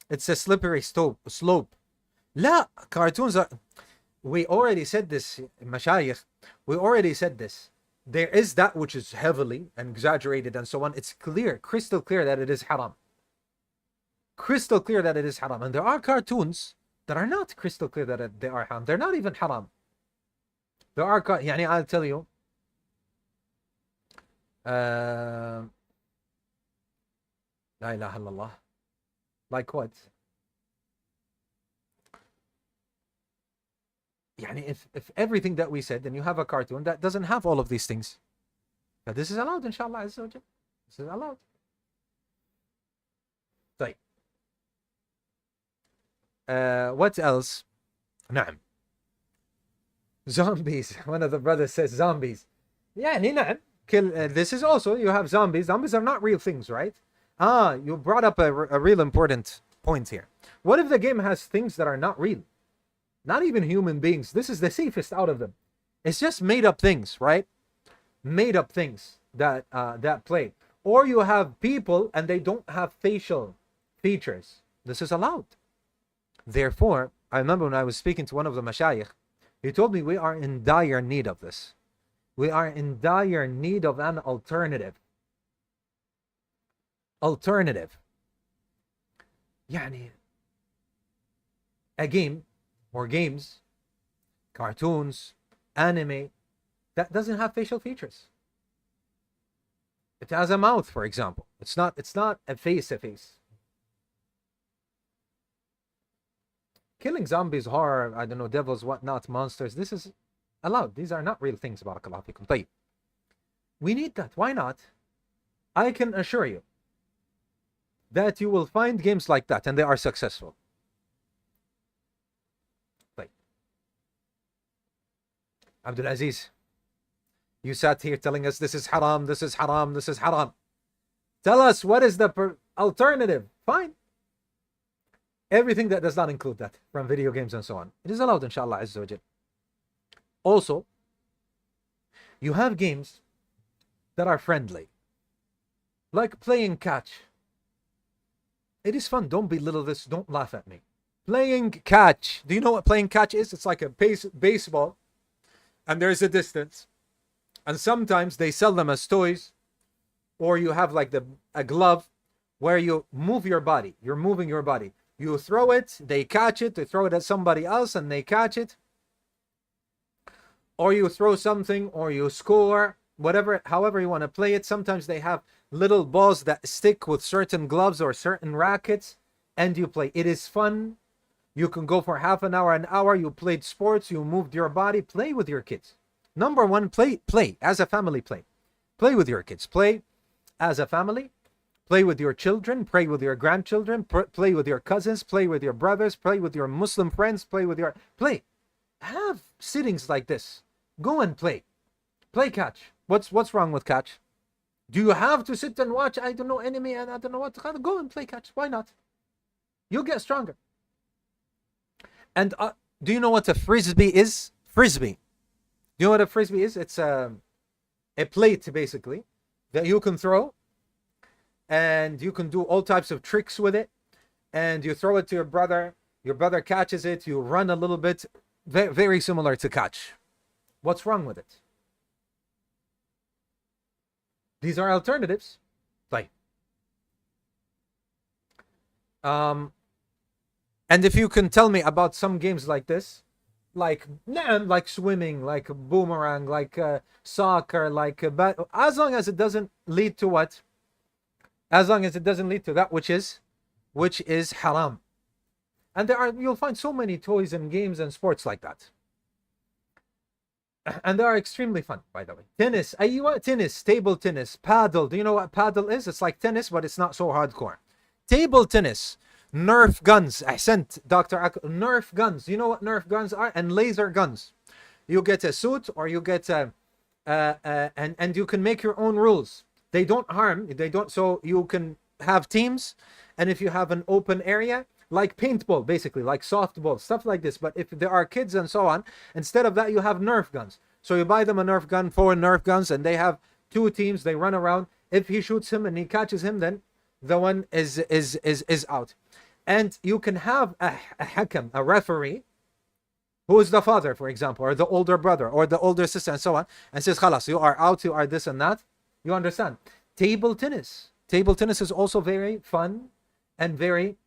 It's a slippery slope. لا, cartoons are. We already said this, mashayikh. We already said this. There is that which is heavily and exaggerated and so on. It's clear, crystal clear that it is haram. Crystal clear that it is haram. And there are cartoons that are not crystal clear that they are haram. They're not even haram. There are, yani I'll tell you. La ilaha illallah. Like what? Yani if everything that we said, then you have a cartoon that doesn't have all of these things. But this is allowed, inshallah. This is allowed. طيب. What else? نعم. Zombies. One of the brothers says zombies. Yeah, نعم. This is also, you have zombies. Zombies are not real things, right? You brought up a real important point here. What if the game has things that are not real? Not even human beings. This is the safest out of them. It's just made up things, right? Made up things that play. Or you have people and they don't have facial features. This is allowed. Therefore, I remember when I was speaking to one of the mashayikh, he told me we are in dire need of this. We are in dire need of an alternative. Alternative. يعني a game or games, cartoons, anime that doesn't have facial features. It has a mouth, for example. It's not a face to face. Killing zombies, horror, I don't know, devils, whatnot, monsters. This is allowed. These are not real things, barakallahu fikum. طيب. We need that. Why not? I can assure you that you will find games like that and they are successful. طيب. Abdul Aziz, you sat here telling us this is haram, this is haram, this is haram. Tell us what is the alternative. Fine. Everything that does not include that, from video games and so on, it is allowed, inshallah azza wa jal. Also, you have games that are friendly, like playing catch. It is fun. Don't belittle this. Don't laugh at me. Playing catch. Do you know what playing catch is? It's like a baseball, and there's a distance. And sometimes they sell them as toys, or you have like a glove where you move your body. You're moving your body. You throw it, they catch it, they throw it at somebody else and they catch it. Or you throw something, or you score, whatever, however you want to play it. Sometimes they have little balls that stick with certain gloves or certain rackets, and you play. It is fun. You can go for half an hour. You played sports, you moved your body. Play with your kids. Number one, play as a family. Play with your kids. Play as a family. Play with your children, play with your grandchildren, play with your cousins, play with your brothers, play with your Muslim friends, play. Have sittings like this. Go and play. Play catch. What's wrong with catch? Do you have to sit and watch, I don't know, enemy and I don't know what? Go and play catch. Why not? You'll get stronger. And do you know what a frisbee is? Frisbee. Do you know what a frisbee is? It's a plate, basically, that you can throw. And you can do all types of tricks with it, and you throw it to your brother catches it, you run a little bit, very, very similar to catch. What's wrong with it? These are alternatives. Like, and if you can tell me about some games like this, like swimming, like boomerang, like soccer, like as long as it doesn't lead to what? As long as it doesn't lead to that which is haram. And you'll find so many toys and games and sports like that. And they are extremely fun, by the way. Tennis, tennis, table tennis, paddle. Do you know what paddle is? It's like tennis, but it's not so hardcore. Table tennis, Nerf guns. Ahsant, Dr. Nerf guns. You know what Nerf guns are? And laser guns. You get a suit, or you get and you can make your own rules. They don't harm, so you can have teams, and if you have an open area, like paintball, basically, like softball, stuff like this. But if there are kids and so on, instead of that, you have Nerf guns. So you buy them a Nerf gun, 4 Nerf guns, and they have 2 teams, they run around. If he shoots him and he catches him, then the one is out. And you can have a hakam, a referee, who is the father, for example, or the older brother, or the older sister, and so on, and says, khalas, you are out, you are this and that. You understand? Table tennis. Table tennis is also very fun and very,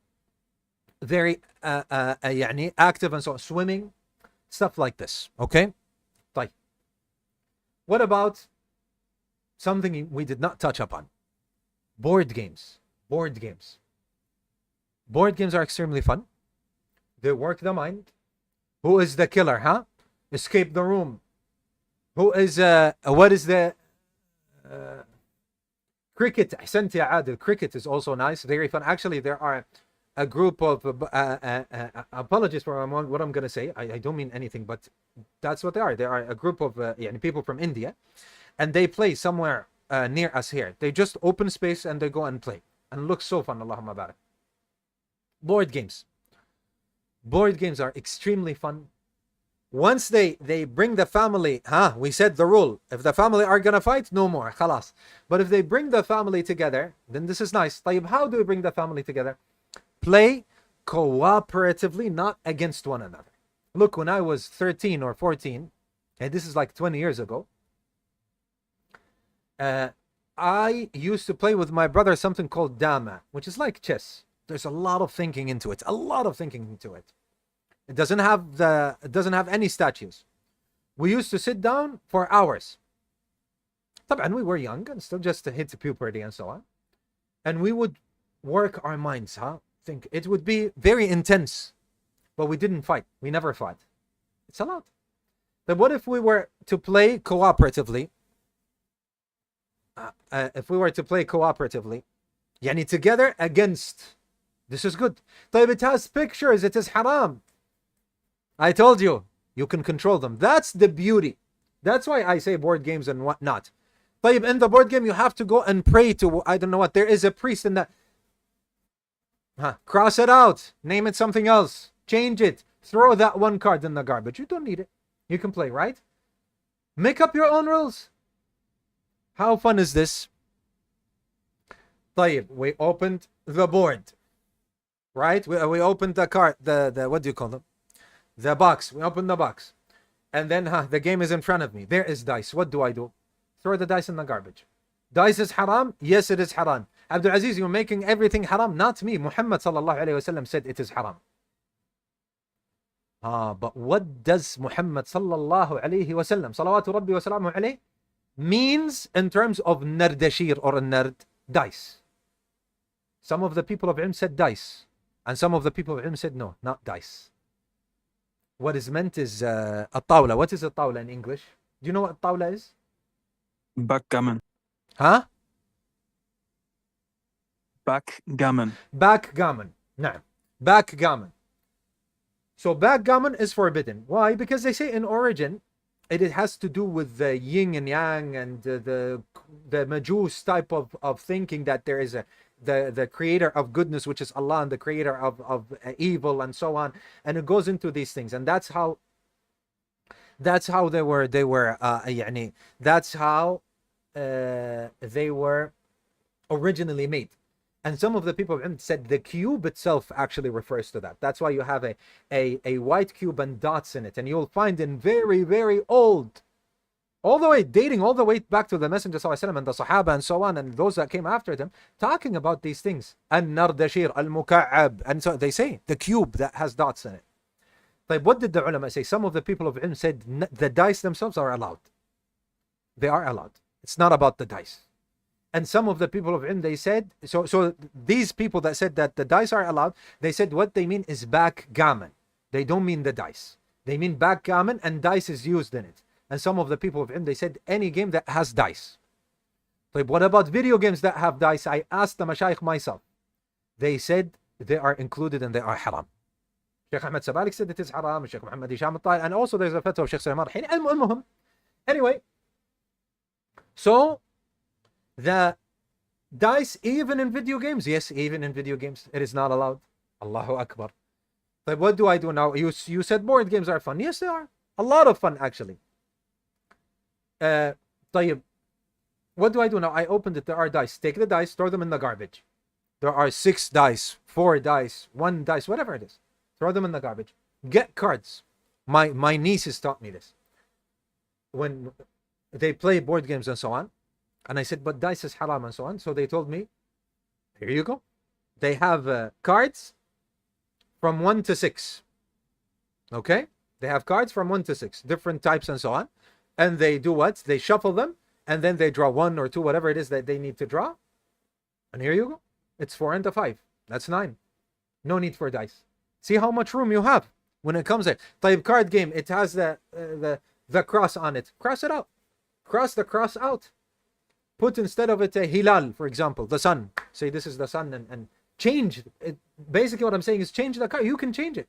very active and so on. Swimming, stuff like this. Okay? طيب. What about something we did not touch upon? Board games. Board games. Board games are extremely fun. They work the mind. Who is the killer, huh? Escape the room. Who is, what is the... cricket. أحسنت يا عادل. Cricket is also nice, very fun. Actually, there are a group of apologies for what I'm going to say. I don't mean anything, but that's what they are. They are a group of people from India, and they play somewhere near us here. They just open space and they go and play, and look so fun. Allahumma barak. Board games. Board games are extremely fun. Once they bring the family, we said the rule, if the family are gonna fight, no more, khalas. But if they bring the family together, then this is nice. طيب, how do we bring the family together? Play cooperatively, not against one another. Look, when I was 13 or 14, and this is like 20 years ago, I used to play with my brother something called dama, which is like chess. There's a lot of thinking into it. A lot of thinking into it. It doesn't have any statues. We used to sit down for hours. And we were young and still just hit puberty and so on. And we would work our minds, think it would be very intense, but we didn't fight. We never fought. It's allowed. But what if we were to play cooperatively? Yani together against, this is good. طيب, it has pictures, it is haram. I told you, you can control them. That's the beauty. That's why I say board games and whatnot. طيب, in the board game, you have to go and pray to, I don't know what, there is a priest in that. Cross it out, name it something else, change it, throw that one card in the garbage. You don't need it. You can play, right? Make up your own rules. How fun is this? طيب, we opened the board, right? We opened the card, the what do you call them? The box. We opened the box. And then the game is in front of me. There is dice. What do? Throw the dice in the garbage. Dice is haram? Yes, it is haram. Abdul Aziz, you're making everything haram. Not me. Muhammad sallallahu alayhi wasallam said it is haram. But what does Muhammad sallallahu alayhi wasallam, salawatu rabbi wa salamu alayhi, means in terms of nardashir or nard, dice? Some of the people of ilm said dice, and some of the people of ilm said no, not dice. What is meant is a tawla. What is a tawla in English? Do you know what tawla is? Backgammon. Huh? Backgammon. Backgammon. No. Backgammon. So backgammon is forbidden. Why? Because they say in origin, it has to do with the yin and yang and the Majus type of thinking that there is the creator of goodness, which is Allah, and the creator of evil and so on. And it goes into these things. And that's how they were originally made. And some of the people said the cube itself actually refers to that. That's why you have a white cube and dots in it. And you'll find in very, very old, dating all the way back to the Messenger ﷺ and the Sahaba and so on, and those that came after them, talking about these things. An-nardashir, al-muka'ab. And so they say the cube that has dots in it. But what did the ulama say? Some of the people of ilm said the dice themselves are allowed. They are allowed. It's not about the dice. And some of the people of ilm, they said, so these people that said that the dice are allowed, they said what they mean is backgammon. They don't mean the dice. They mean backgammon, and dice is used in it. And some of the people of ilm, they said any game that has dice. But what about video games that have dice? I asked the mashayikh myself. They said they are included and they are haram. Sheikh Ahmed Sabalik said it is haram. Sheikh Muhammad Hisham al-Tahir, and also there's a fatwa of Sheikh Sulaiman al-Hini. Anyway, so the dice, even in video games, yes, even in video games, it is not allowed. Allahu Akbar. But what do I do now? You said board games are fun. Yes, they are. A lot of fun, actually. طيب, what do I do now? I opened it. There are dice. Take the dice, throw them in the garbage. There are 6 dice, 4 dice, 1 dice, whatever it is. Throw them in the garbage. Get cards. My nieces taught me this. When they play board games and so on. And I said, but dice is haram and so on. So they told me, here you go. They have cards from 1 to 6. Okay? They have cards from 1 to 6. Different types and so on. And they do what? They shuffle them. And then they draw 1 or 2, whatever it is that they need to draw. And here you go. It's 4 and a 5. That's 9. No need for dice. See how much room you have when it comes there. Type card game. It has the cross on it. Cross it out. Cross the cross out. Put instead of it a hilal, for example, the sun. Say this is the sun, and change it. Basically what I'm saying is change the card. You can change it.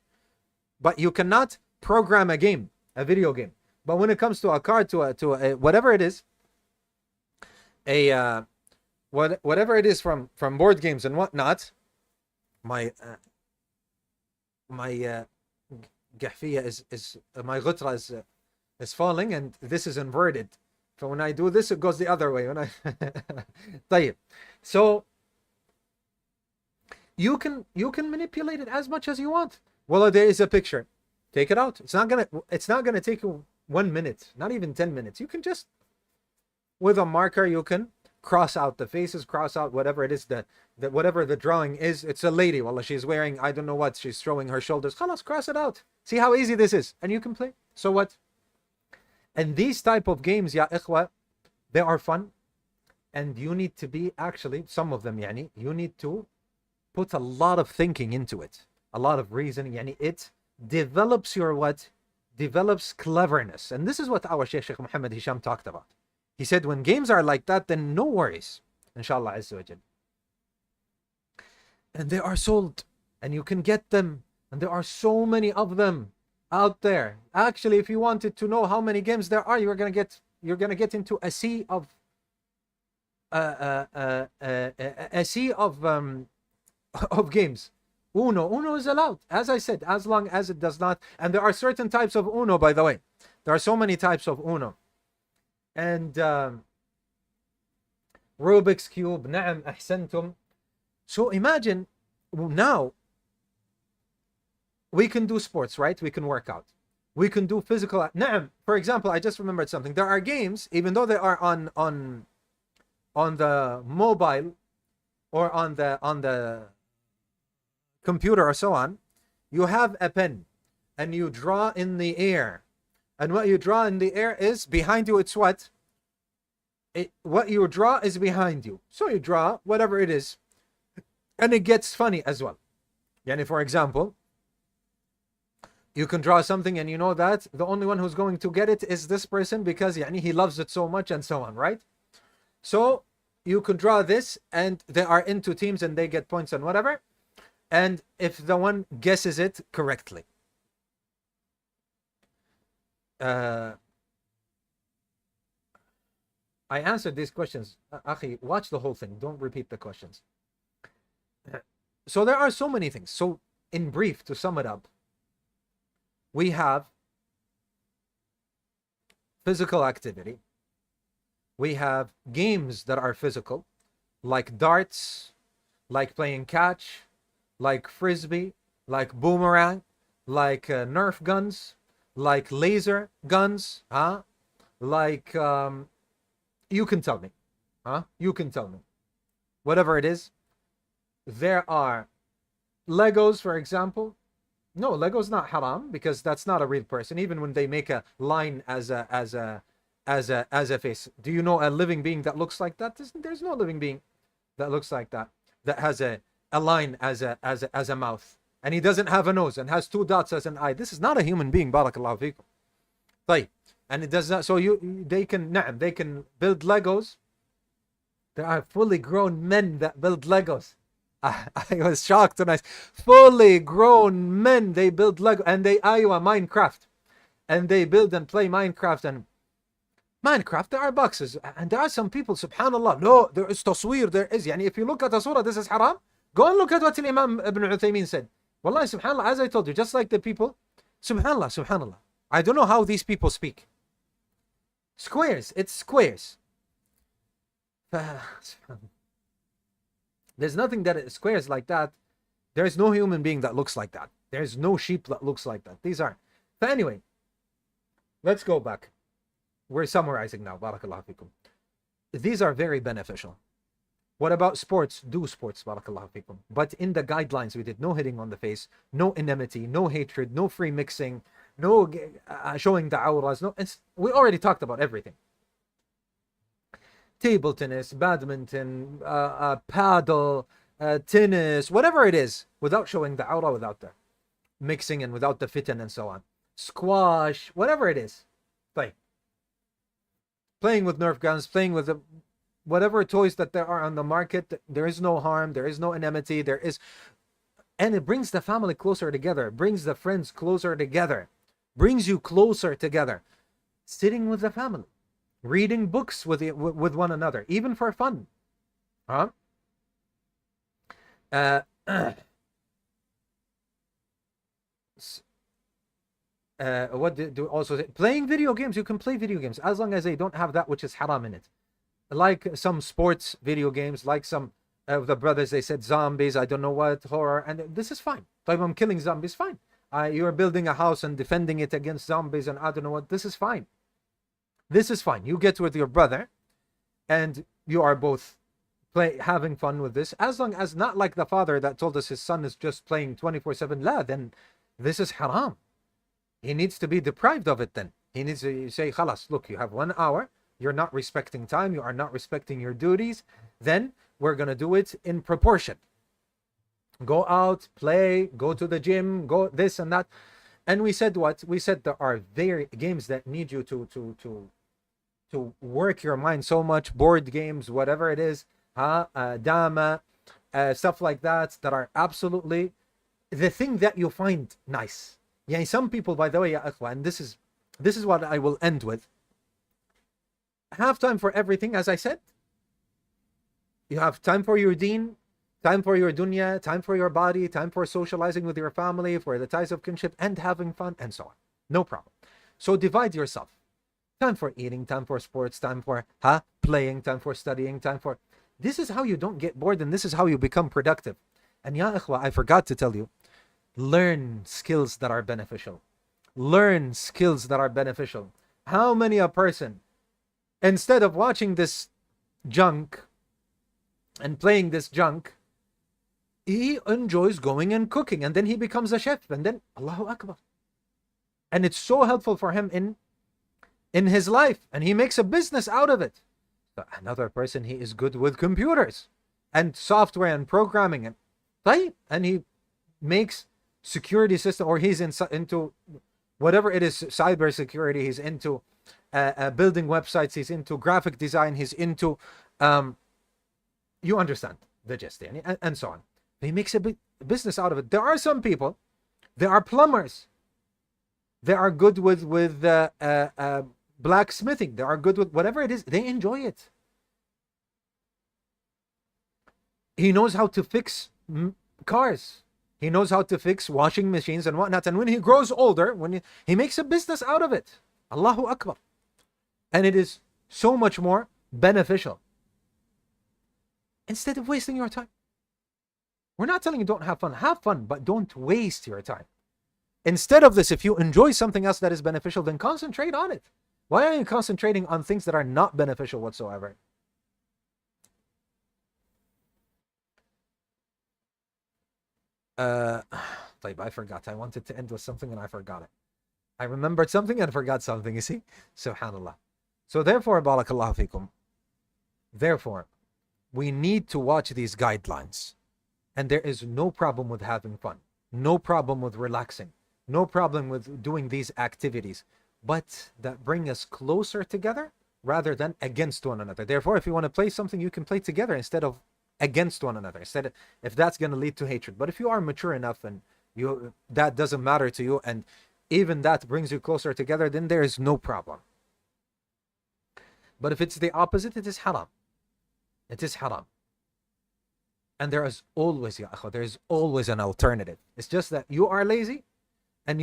But you cannot program a game, a video game. But when it comes to a card, to a whatever it is, whatever it is from board games and whatnot, my gahfiya is my ghutra is falling, and this is inverted. So when I do this, it goes the other way. When I طيب. So you can manipulate it as much as you want. Well, there is a picture. Take it out. It's not gonna take you 1 minute, not even 10 minutes. You can just With a marker, you can cross out the faces, cross out whatever it is that whatever the drawing is. It's a lady, wallah, she's wearing, I don't know what, she's throwing her shoulders. Khalas, cross it out. See how easy this is, and you can play. So what? And these type of games, ya ikhwa, they are fun, and you need to be, actually, some of them, yani, you need to put a lot of thinking into it, a lot of reasoning. Yani, it develops your what? Develops cleverness. And this is what our Sheikh Muhammad Hisham talked about. He said, when games are like that, then no worries, inshallah azza wa jal. And they are sold, and you can get them, and there are so many of them out there. Actually, if you wanted to know how many games there are, you're gonna get into a sea of of games. Uno is allowed, as I said, as long as it does not. And there are certain types of Uno, by the way. There are so many types of Uno. And Rubik's Cube, na'am, ahsantum. So imagine, now we can do sports, right? We can work out. We can do physical. Na'am, for example, I just remembered something. There are games, even though they are on the mobile or on the computer or so on, you have a pen and you draw in the air. And what you draw in the air is behind you. It's what? What you draw is behind you. So you draw whatever it is. And it gets funny as well. Yani, for example, you can draw something and you know that the only one who's going to get it is this person because yani, he loves it so much and so on, right? So you can draw this and they are into teams and they get points and whatever. And if the one guesses it correctly, I answered these questions. Akhi, watch the whole thing. Don't repeat the questions. So there are so many things. So in brief, to sum it up, we have physical activity. We have games that are physical, like darts, like playing catch, like frisbee, like boomerang, like Nerf guns, like laser guns, like you can tell me, you can tell me, whatever it is. There are Legos, for example. No, Lego's not haram because that's not a real person. Even when they make a line as a face, do you know a living being that looks like that? There's no living being that looks like that has a line as a mouth, and he doesn't have a nose and has two dots as an eye. This is not a human being. Barakallahu feekum. طيب. And it does not. So they can build Legos. There are fully grown men that build Legos. I was shocked when fully grown men, they build Lego and they Minecraft, and they build and play Minecraft. And Minecraft, there are boxes, and there are some people, subhanallah, no, there is tasweer, there is, yani, if you look at a surah, this is haram, go and look at what Imam Ibn Uthaymeen said. Wallahi, subhanallah, as I told you, just like the people, subhanallah, I don't know how these people speak. Squares, it's squares. There's nothing that is squares like that. There is no human being that looks like that. There's no sheep that looks like that. These are. But anyway, let's go back. We're summarizing now. Barakallahu fikum. These are very beneficial. What about sports? Do sports. Barakallahu fikum. But in the guidelines we did, no hitting on the face, no enmity, no hatred, no free mixing, no showing the auras. No, we already talked about everything. Table tennis, badminton, paddle, tennis, whatever it is, without showing the aura, without the mixing and without the fitan and so on. Squash, whatever it is. Playing with Nerf guns, playing with whatever toys that there are on the market. There is no harm, there is no enmity, and it brings the family closer together, brings the friends closer together, brings you closer together. Sitting with the family. Reading books with one another, even for fun. What do also say? Playing video games. You can play video games as long as they don't have that which is haram in it. Like some sports video games, like some of the brothers, they said zombies, I don't know what, horror, and this is fine. If I'm killing zombies, fine. You're building a house and defending it against zombies and I don't know what, this is fine. This is fine. You get with your brother and you are both having fun with this, as long as not like the father that told us his son is just playing 24/7, la, then this is haram. He needs to be deprived of it then. He needs to say, khalas, look, you have 1 hour, you're not respecting time, you are not respecting your duties, then we're going to do it in proportion. Go out, play, go to the gym, go this and that. And we said what? We said there are games that need you to work your mind so much, board games, whatever it is, dama, stuff like that are absolutely the thing that you find nice. Yeah, some people, by the way, ya akhwa, and this is what I will end with. Have time for everything, as I said. You have time for your deen, time for your dunya, time for your body, time for socializing with your family, for the ties of kinship, and having fun, and so on. No problem. So divide yourself. Time for eating, time for sports, time for playing, time for studying, time for... This is how you don't get bored, and this is how you become productive. And ya ikhwa, I forgot to tell you, learn skills that are beneficial. Learn skills that are beneficial. How many a person, instead of watching this junk and playing this junk, he enjoys going and cooking, and then he becomes a chef, and then Allahu Akbar. And it's so helpful for him in his life, and he makes a business out of it. But another person, he is good with computers and software and programming, and he makes security system, or he's into whatever it is, cyber security, he's into building websites, he's into graphic design, he's into you understand the gist, and so on. He makes a big business out of it. There are some people, they are plumbers, they are good with blacksmithing, they are good with whatever it is, they enjoy it. He knows how to fix cars, he knows how to fix washing machines and whatnot, and when he grows older, when he makes a business out of it. Allahu Akbar. And it is so much more beneficial, instead of wasting your time. We're not telling you don't have fun, but don't waste your time. Instead of this, if you enjoy something else that is beneficial, then concentrate on it. Why are you concentrating on things that are not beneficial whatsoever? I forgot. I wanted to end with something and I forgot it. I remembered something and forgot something, you see? Subhanallah. So therefore, barakallahu fikum. Therefore, we need to watch these guidelines. And there is no problem with having fun. No problem with relaxing. No problem with doing these activities. But that bring us closer together rather than against one another. Therefore, if you want to play something, you can play together instead of against one another. Instead, if that's going to lead to hatred. But if you are mature enough and that doesn't matter to you, and even that brings you closer together, then there is no problem. But if it's the opposite, it is haram. It is haram. And there is always, ya akhwa, there is always an alternative. It's just that you are lazy and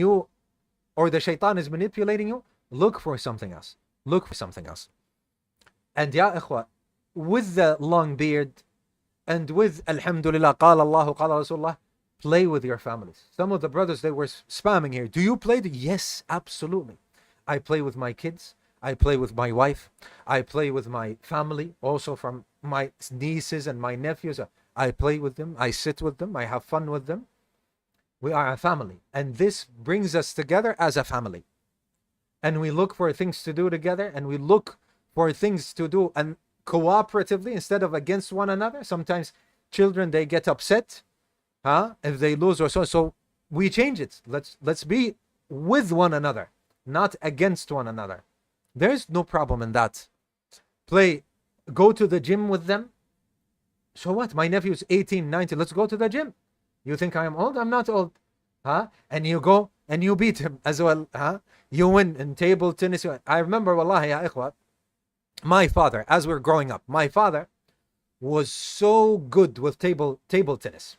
or the shaitan is manipulating you. Look for something else. Look for something else. And ya akhwa, with the long beard and with alhamdulillah, qala Allahu, qala Rasulullah, play with your families. Some of the brothers, they were spamming here. Do you play? Yes, absolutely. I play with my kids. I play with my wife. I play with my family, also from my nieces and my nephews. I play with them. I sit with them. I have fun with them. We are a family. And this brings us together as a family. And we look for things to do together. And we look for things to do and cooperatively instead of against one another. Sometimes children, they get upset if they lose or so. So we change it. Let's be with one another, not against one another. There's no problem in that. Go to the gym with them. So what? My nephew's 18, 19. Let's go to the gym. You think I am old? I'm not old. And you go and you beat him as well. You win in table tennis. I remember, wallahi, ya ikhwa, my father, as we're growing up, my father was so good with table tennis.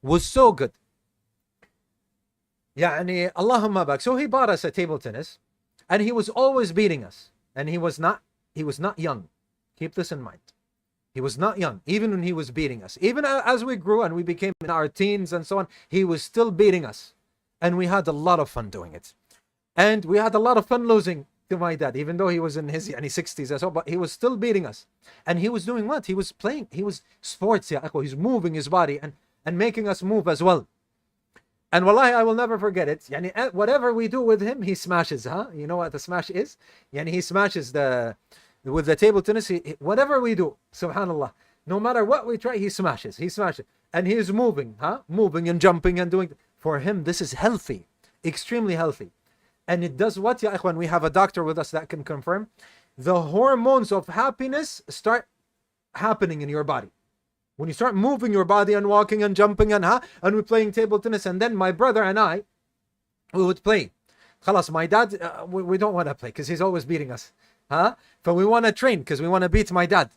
Was so good. Yani, Allahumma bak. So he bought us a table tennis, and he was always beating us. And he was not young. Keep this in mind. He was not young, even when he was beating us. Even as we grew and we became in our teens and so on, he was still beating us. And we had a lot of fun doing it. And we had a lot of fun losing to my dad, even though he was in his 60s as well, but he was still beating us. And he was doing what? He was playing, he was sports, he's moving his body and making us move as well. And wallahi, I will never forget it. Whatever we do with him, he smashes, You know what the smash is? He smashes with the table tennis, whatever we do, subhanallah, no matter what we try, he smashes. And he is moving, moving and jumping and doing. For him, this is healthy, extremely healthy. And it does what, ya ikhwan? We have a doctor with us that can confirm. The hormones of happiness start happening in your body. When you start moving your body and walking and jumping and we're playing table tennis, and then my brother and I, we would play. Khalas, my dad, we don't want to play because he's always beating us. But we want to train because we want to beat my dad.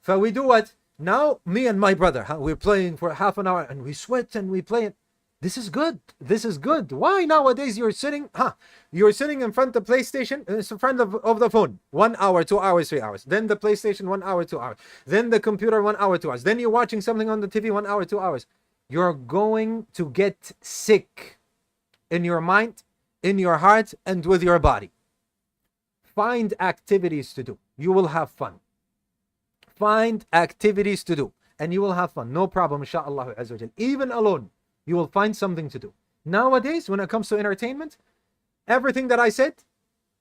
So we do what? Now, me and my brother, we're playing for half an hour and we sweat and we play it. This is good. This is good. Why nowadays you're sitting in front of the PlayStation, in front of the phone, 1 hour, 2 hours, 3 hours. Then the PlayStation, 1 hour, 2 hours. Then the computer, 1 hour, 2 hours. Then you're watching something on the TV, 1 hour, 2 hours. You're going to get sick in your mind, in your heart, and with your body. Find activities to do. You will have fun. Find activities to do, and you will have fun. No problem, inshallah azza wa jal. Even alone, you will find something to do. Nowadays, when it comes to entertainment, everything that I said,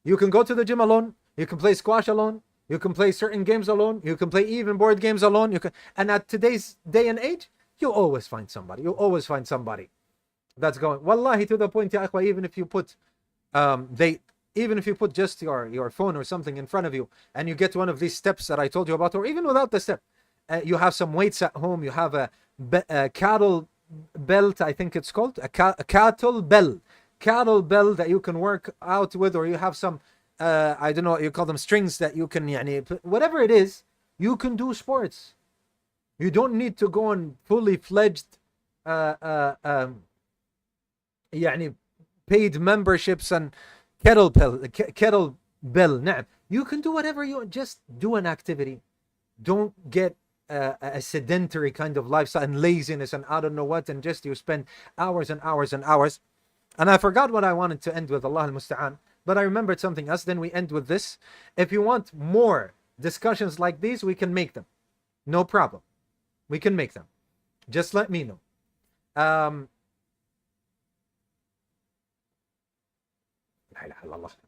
you can go to the gym alone, you can play squash alone, you can play certain games alone, you can play even board games alone, and at today's day and age, you'll always find somebody. You'll always find somebody that's going. Wallahi, to the point, ya ikhwa, even if you put just your phone or something in front of you, and you get one of these steps that I told you about, or even without the step, you have some weights at home, you have a cattle belt, I think it's called a cattle bell that you can work out with, or you have some I don't know what you call them, strings that you can whatever it is, you can do sports. You don't need to go on fully fledged paid memberships and kettlebell. You can do whatever you want. Just do an activity. Don't get a sedentary kind of lifestyle and laziness and I don't know what, and just you spend hours and hours and hours. And I forgot what I wanted to end with, Allah al-Musta'an, but I remembered something else. Then we end with this. If you want more discussions like these, we can make them. No problem. We can make them. Just let me know.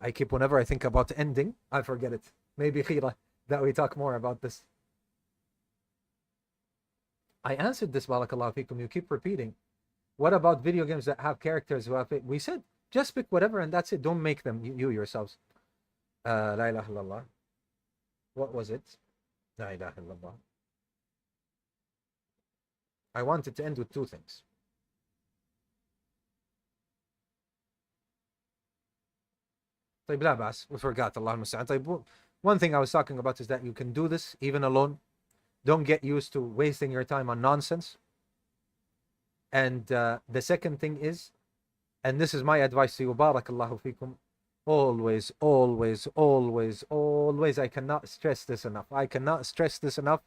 I keep, whenever I think about ending, I forget it. Maybe khira that we talk more about this. I answered this, barakallahu feekum. You keep repeating. What about video games that have characters who have it? We said, just pick whatever and that's it. Don't make them you yourselves. La ilaha illallah. What was it? La ilaha illallah. I wanted to end with two things. طيب لا بأس. We forgot. Allah al-Musta'an. طيب, one thing I was talking about is that you can do this even alone. Don't get used to wasting your time on nonsense. And the second thing is, and this is my advice to you, barakallahu feekum, always, always, always, always, I cannot stress this enough. I cannot stress this enough.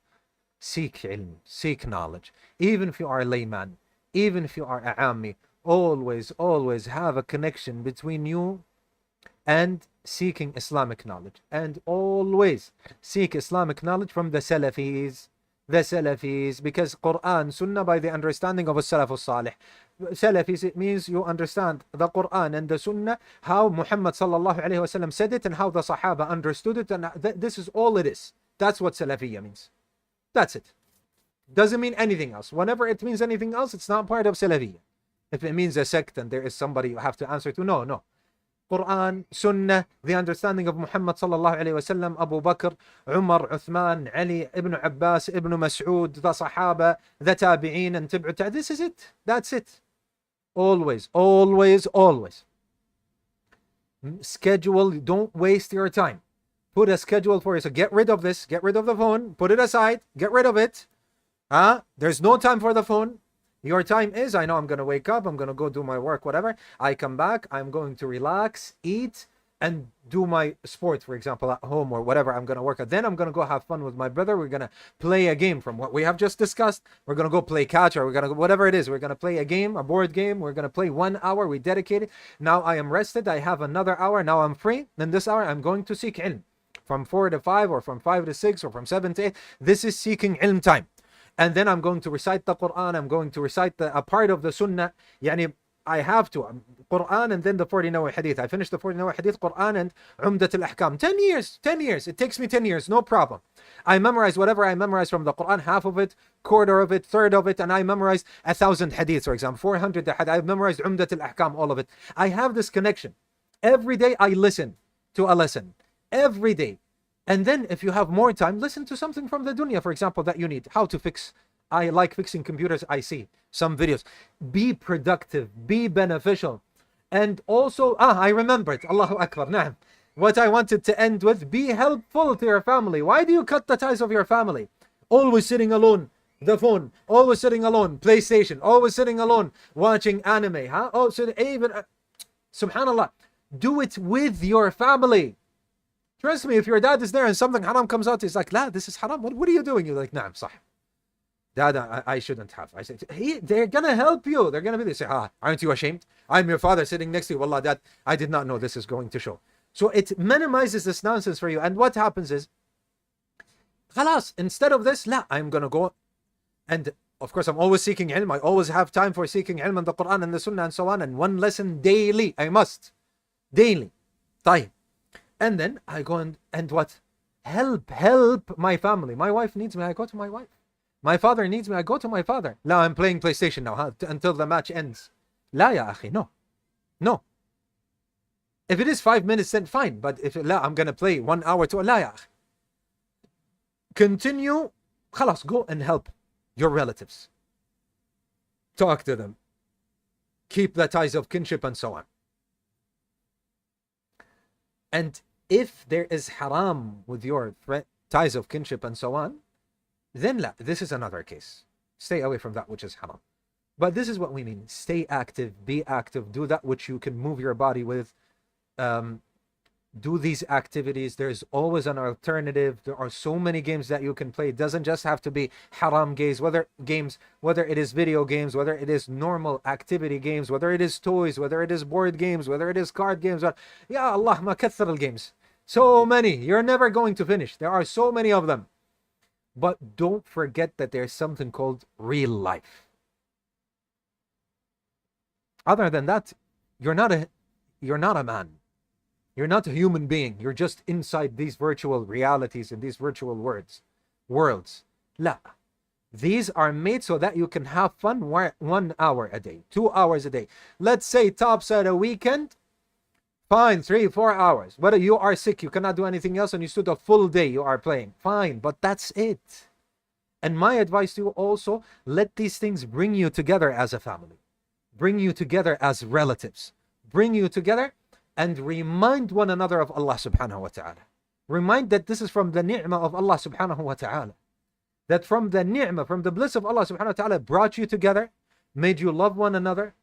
Seek ilm, seek knowledge. Even if you are a layman, even if you are a ammi, always, always have a connection between you and seeking Islamic knowledge. And always seek Islamic knowledge from the Salafis. The Salafis, because Quran, Sunnah by the understanding of a Salaf al-Salih. Salafis, it means you understand the Quran and the Sunnah, how Muhammad sallallahu alayhi wasallam said it and how the Sahaba understood it, and this is all it is. That's what Salafiyya means. That's it. Doesn't mean anything else. Whenever it means anything else, it's not part of Salafiyya. If it means a sect and there is somebody you have to answer to, no. Quran, Sunnah, the understanding of Muhammad sallallahu alayhi wasallam, Abu Bakr, Umar, Uthman, Ali, Ibn Abbas, Ibn Mas'ud, the Sahaba, the Tabi'een, and Tib'u. This is it. That's it. Always, always, always. Schedule. Don't waste your time. Put a schedule for you. So get rid of this. Get rid of the phone. Put it aside. Get rid of it. There's no time for the phone. Your time is, I know I'm going to wake up, I'm going to go do my work, whatever. I come back, I'm going to relax, eat, and do my sport, for example, at home or whatever I'm going to work at. Then I'm going to go have fun with my brother. We're going to play a game from what we have just discussed. We're going to go play catch, or we're going to go, whatever it is. We're going to play a game, a board game. We're going to play 1 hour. We dedicate it. Now I am rested. I have another hour. Now I'm free. Then this hour I'm going to seek ilm. From 4 to 5 or from 5 to 6 or from 7 to 8. This is seeking ilm time. And then I'm going to recite the Quran. I'm going to recite a part of the Sunnah. Yani, I have to. Quran and then the 40 Nawawi Hadith. I finished the 40 Nawawi Hadith, Quran and Umdat al-Ahkam. 10 years. 10 years. It takes me 10 years. No problem. I memorize whatever I memorize from the Quran, half of it, quarter of it, third of it, and I memorize 1,000 Hadith, for example, 400 Hadith. I've memorized Umdat al-Ahkam, all of it. I have this connection. Every day I listen to a lesson. Every day. And then if you have more time, listen to something from the dunya, for example, that you need. How to fix. I like fixing computers. I see some videos. Be productive. Be beneficial. And also, I remembered. Allahu Akbar. Naam. What I wanted to end with, be helpful to your family. Why do you cut the ties of your family? Always sitting alone. The phone. Always sitting alone. PlayStation. Always sitting alone. Watching anime. Huh? Oh, so even, subhanallah. Do it with your family. Trust me, if your dad is there and something haram comes out, he's like, la, this is haram. What are you doing? You're like, naam, sah. Dad, I shouldn't have. I said, they're going to help you. They're going to be there. Say, aren't you ashamed? I'm your father sitting next to you. Wallah, Dad, I did not know this is going to show. So it minimizes this nonsense for you. And what happens is, khalas, instead of this, la, I'm going to go. And of course, I'm always seeking ilm. I always have time for seeking ilm and the Quran and the Sunnah and so on. And one lesson daily. I must. Daily. Tayyib. And then I go and what? Help my family. My wife needs me. I go to my wife. My father needs me. I go to my father. La, I'm playing PlayStation now until the match ends. La ya akhi. No. No. If it is 5 minutes, then fine. But if la, I'm going to play 1 hour to la ya akhi. Continue. Khalas, go and help your relatives. Talk to them. Keep the ties of kinship and so on. And if there is haram with your ties of kinship and so on, then la, this is another case. Stay away from that which is haram. But this is what we mean. Stay active, be active, do that which you can move your body with. Do these activities. There's always an alternative. There are so many games that you can play. It doesn't just have to be haram games, whether it is video games, whether it is normal activity games, whether it is toys, whether it is board games, whether it is card games. Ya Allah, ma kathar al-games. So many. You're never going to finish. There are so many of them. But don't forget that there's something called real life. Other than that, you're not a man. You're not a human being. You're just inside these virtual realities and these virtual worlds. La. These are made so that you can have fun 1 hour a day, 2 hours a day. Let's say tops at a weekend. Fine, 3-4 hours. Whether you are sick, you cannot do anything else, and you stood a full day, you are playing. Fine, but that's it. And my advice to you also, let these things bring you together as a family. Bring you together as relatives. Bring you together and remind one another of Allah subhanahu wa ta'ala. Remind that this is from the ni'mah of Allah subhanahu wa ta'ala. That from the ni'mah, from the bliss of Allah subhanahu wa ta'ala, brought you together, made you love one another,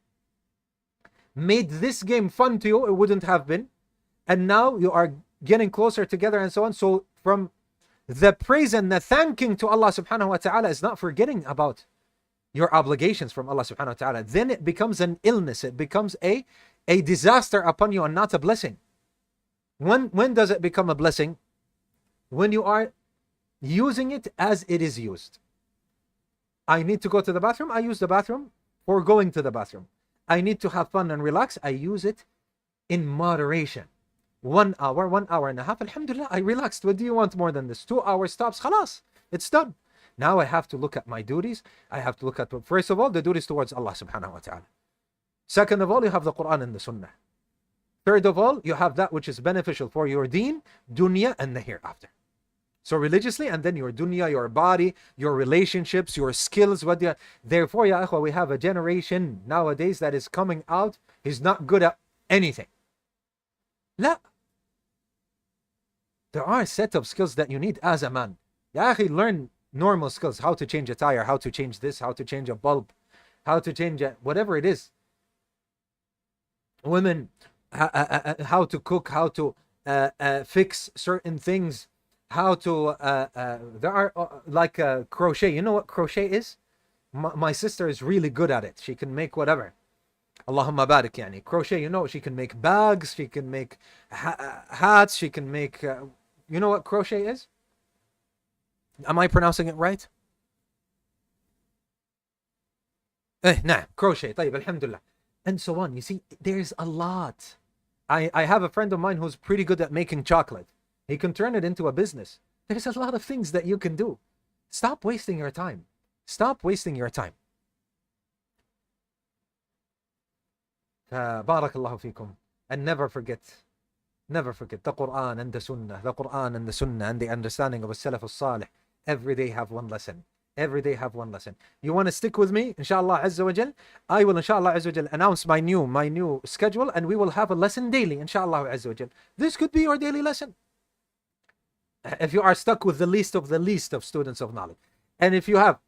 made this game fun to you. It wouldn't have been. And now you are getting closer together and so on. So from the praise and the thanking to Allah subhanahu wa ta'ala is not forgetting about your obligations from Allah subhanahu wa ta'ala. Then it becomes an illness. It becomes a disaster upon you and not a blessing. When does it become a blessing? When you are using it as it is used. I need to go to the bathroom. I use the bathroom for going to the bathroom. I need to have fun and relax. I use it in moderation. 1 hour, 1.5 hours. Alhamdulillah, I relaxed. What do you want more than this? 2 hours stops. Khalas, it's done. Now I have to look at my duties. I have to look at, first of all, the duties towards Allah subhanahu wa ta'ala. Second of all, you have the Quran and the Sunnah. Third of all, you have that which is beneficial for your deen, dunya, and the hereafter. So religiously, and then your dunya, your body, your relationships, your skills. Therefore, ya akhwa, we have a generation nowadays that is coming out. He's not good at anything. La. There are a set of skills that you need as a man. Ya akhi, learn normal skills. How to change a tire, how to change this, how to change a bulb, how to change whatever it is. Women, how to cook, how to fix certain things, how to there are like crochet. You know what crochet is? My sister is really good at it. She can make whatever. Allahumma barik yani. Crochet, you know, she can make bags, she can make hats, she can make you know what crochet is? Am I pronouncing it right? Nah, crochet. طيب, alhamdulillah. And so on. You see, there's a lot. I have a friend of mine who's pretty good at making chocolate. He can turn it into a business. There's a lot of things that you can do. Stop wasting your time. Stop wasting your time. بارك الله فيكم. And never forget the Quran and the Sunnah. The Quran and the Sunnah and the understanding of As-Salaf As-Salih. Every day have one lesson. Every day have one lesson. You want to stick with me, inshallah Azza wa Jal? I will, inshallah Azza wa Jal, announce my new schedule, and we will have a lesson daily, inshallah Azza wa Jal. This could be your daily lesson. If you are stuck with the least of students of knowledge. And if you have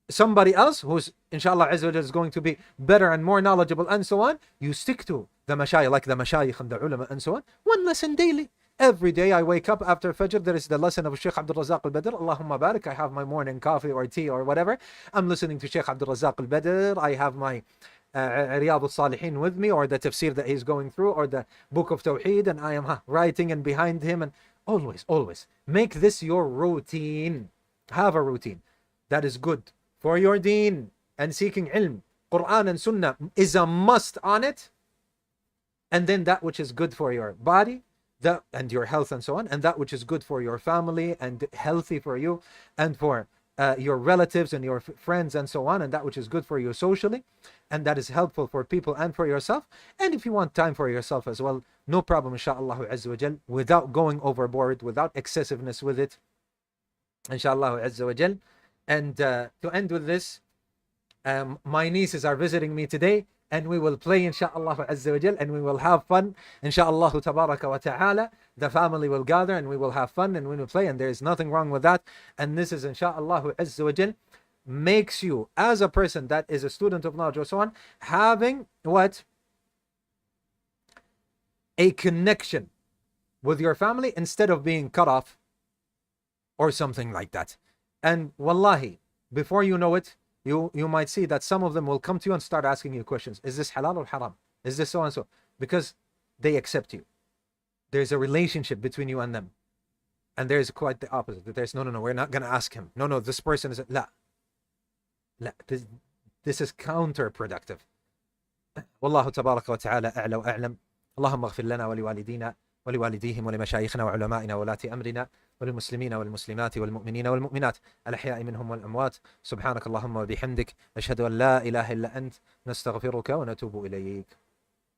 somebody else who's, inshallah Azza wa Jal, is going to be better and more knowledgeable and so on, you stick to the mashayikh, like the mashayikh and the ulama and so on. One lesson daily. Every day I wake up after Fajr, there is the lesson of Sheikh Abdul Razak al-Badr. Allahumma barik. I have my morning coffee or tea or whatever. I'm listening to Sheikh Abdul Razak al-Badr. I have my Riyadh al-Salihin with me, or the tafsir that he's going through, or the book of Tawheed, and I am writing and behind him. And always make this your routine. Have a routine that is good for your deen and seeking ilm. Quran and Sunnah is a must on it. And then that which is good for your body, that and your health and so on, and that which is good for your family and healthy for you and for your relatives and your friends and so on, and that which is good for you socially, and that is helpful for people and for yourself. And if you want time for yourself as well, no problem, inshallah Azza wa Jal, without going overboard, without excessiveness with it, inshallah Azza wa Jal. And to end with this, my nieces are visiting me today, and we will play inshallah Azza wa Jal, and we will have fun inshallah tabaraka wa ta'ala. The family will gather and we will have fun and we will play, and there is nothing wrong with that. And this is inshallah Azza wa Jal makes you, as a person that is a student of knowledge or so on, having what? A connection with your family instead of being cut off or something like that. And wallahi, before you know it, you might see that some of them will come to you and start asking you questions. Is this halal or haram? Is this so and so? Because they accept you. There's a relationship between you and them. And there's quite the opposite. There's no, we're not going to ask him. No, this person is, la. This is counterproductive. Wallahu tabaraka wa ta'ala a'la wa a'lam. Allahumma aghfir lana wa liwalidina ولوالديهم ولمشايخنا وعلمائنا وولاة أمرنا وللمسلمين والمسلمات والمؤمنين والمؤمنات الأحياء منهم والأموات. سبحانك اللهم وبحمدك، نشهد أن لا إله إلا أنت، نستغفرك ونتوب إليك.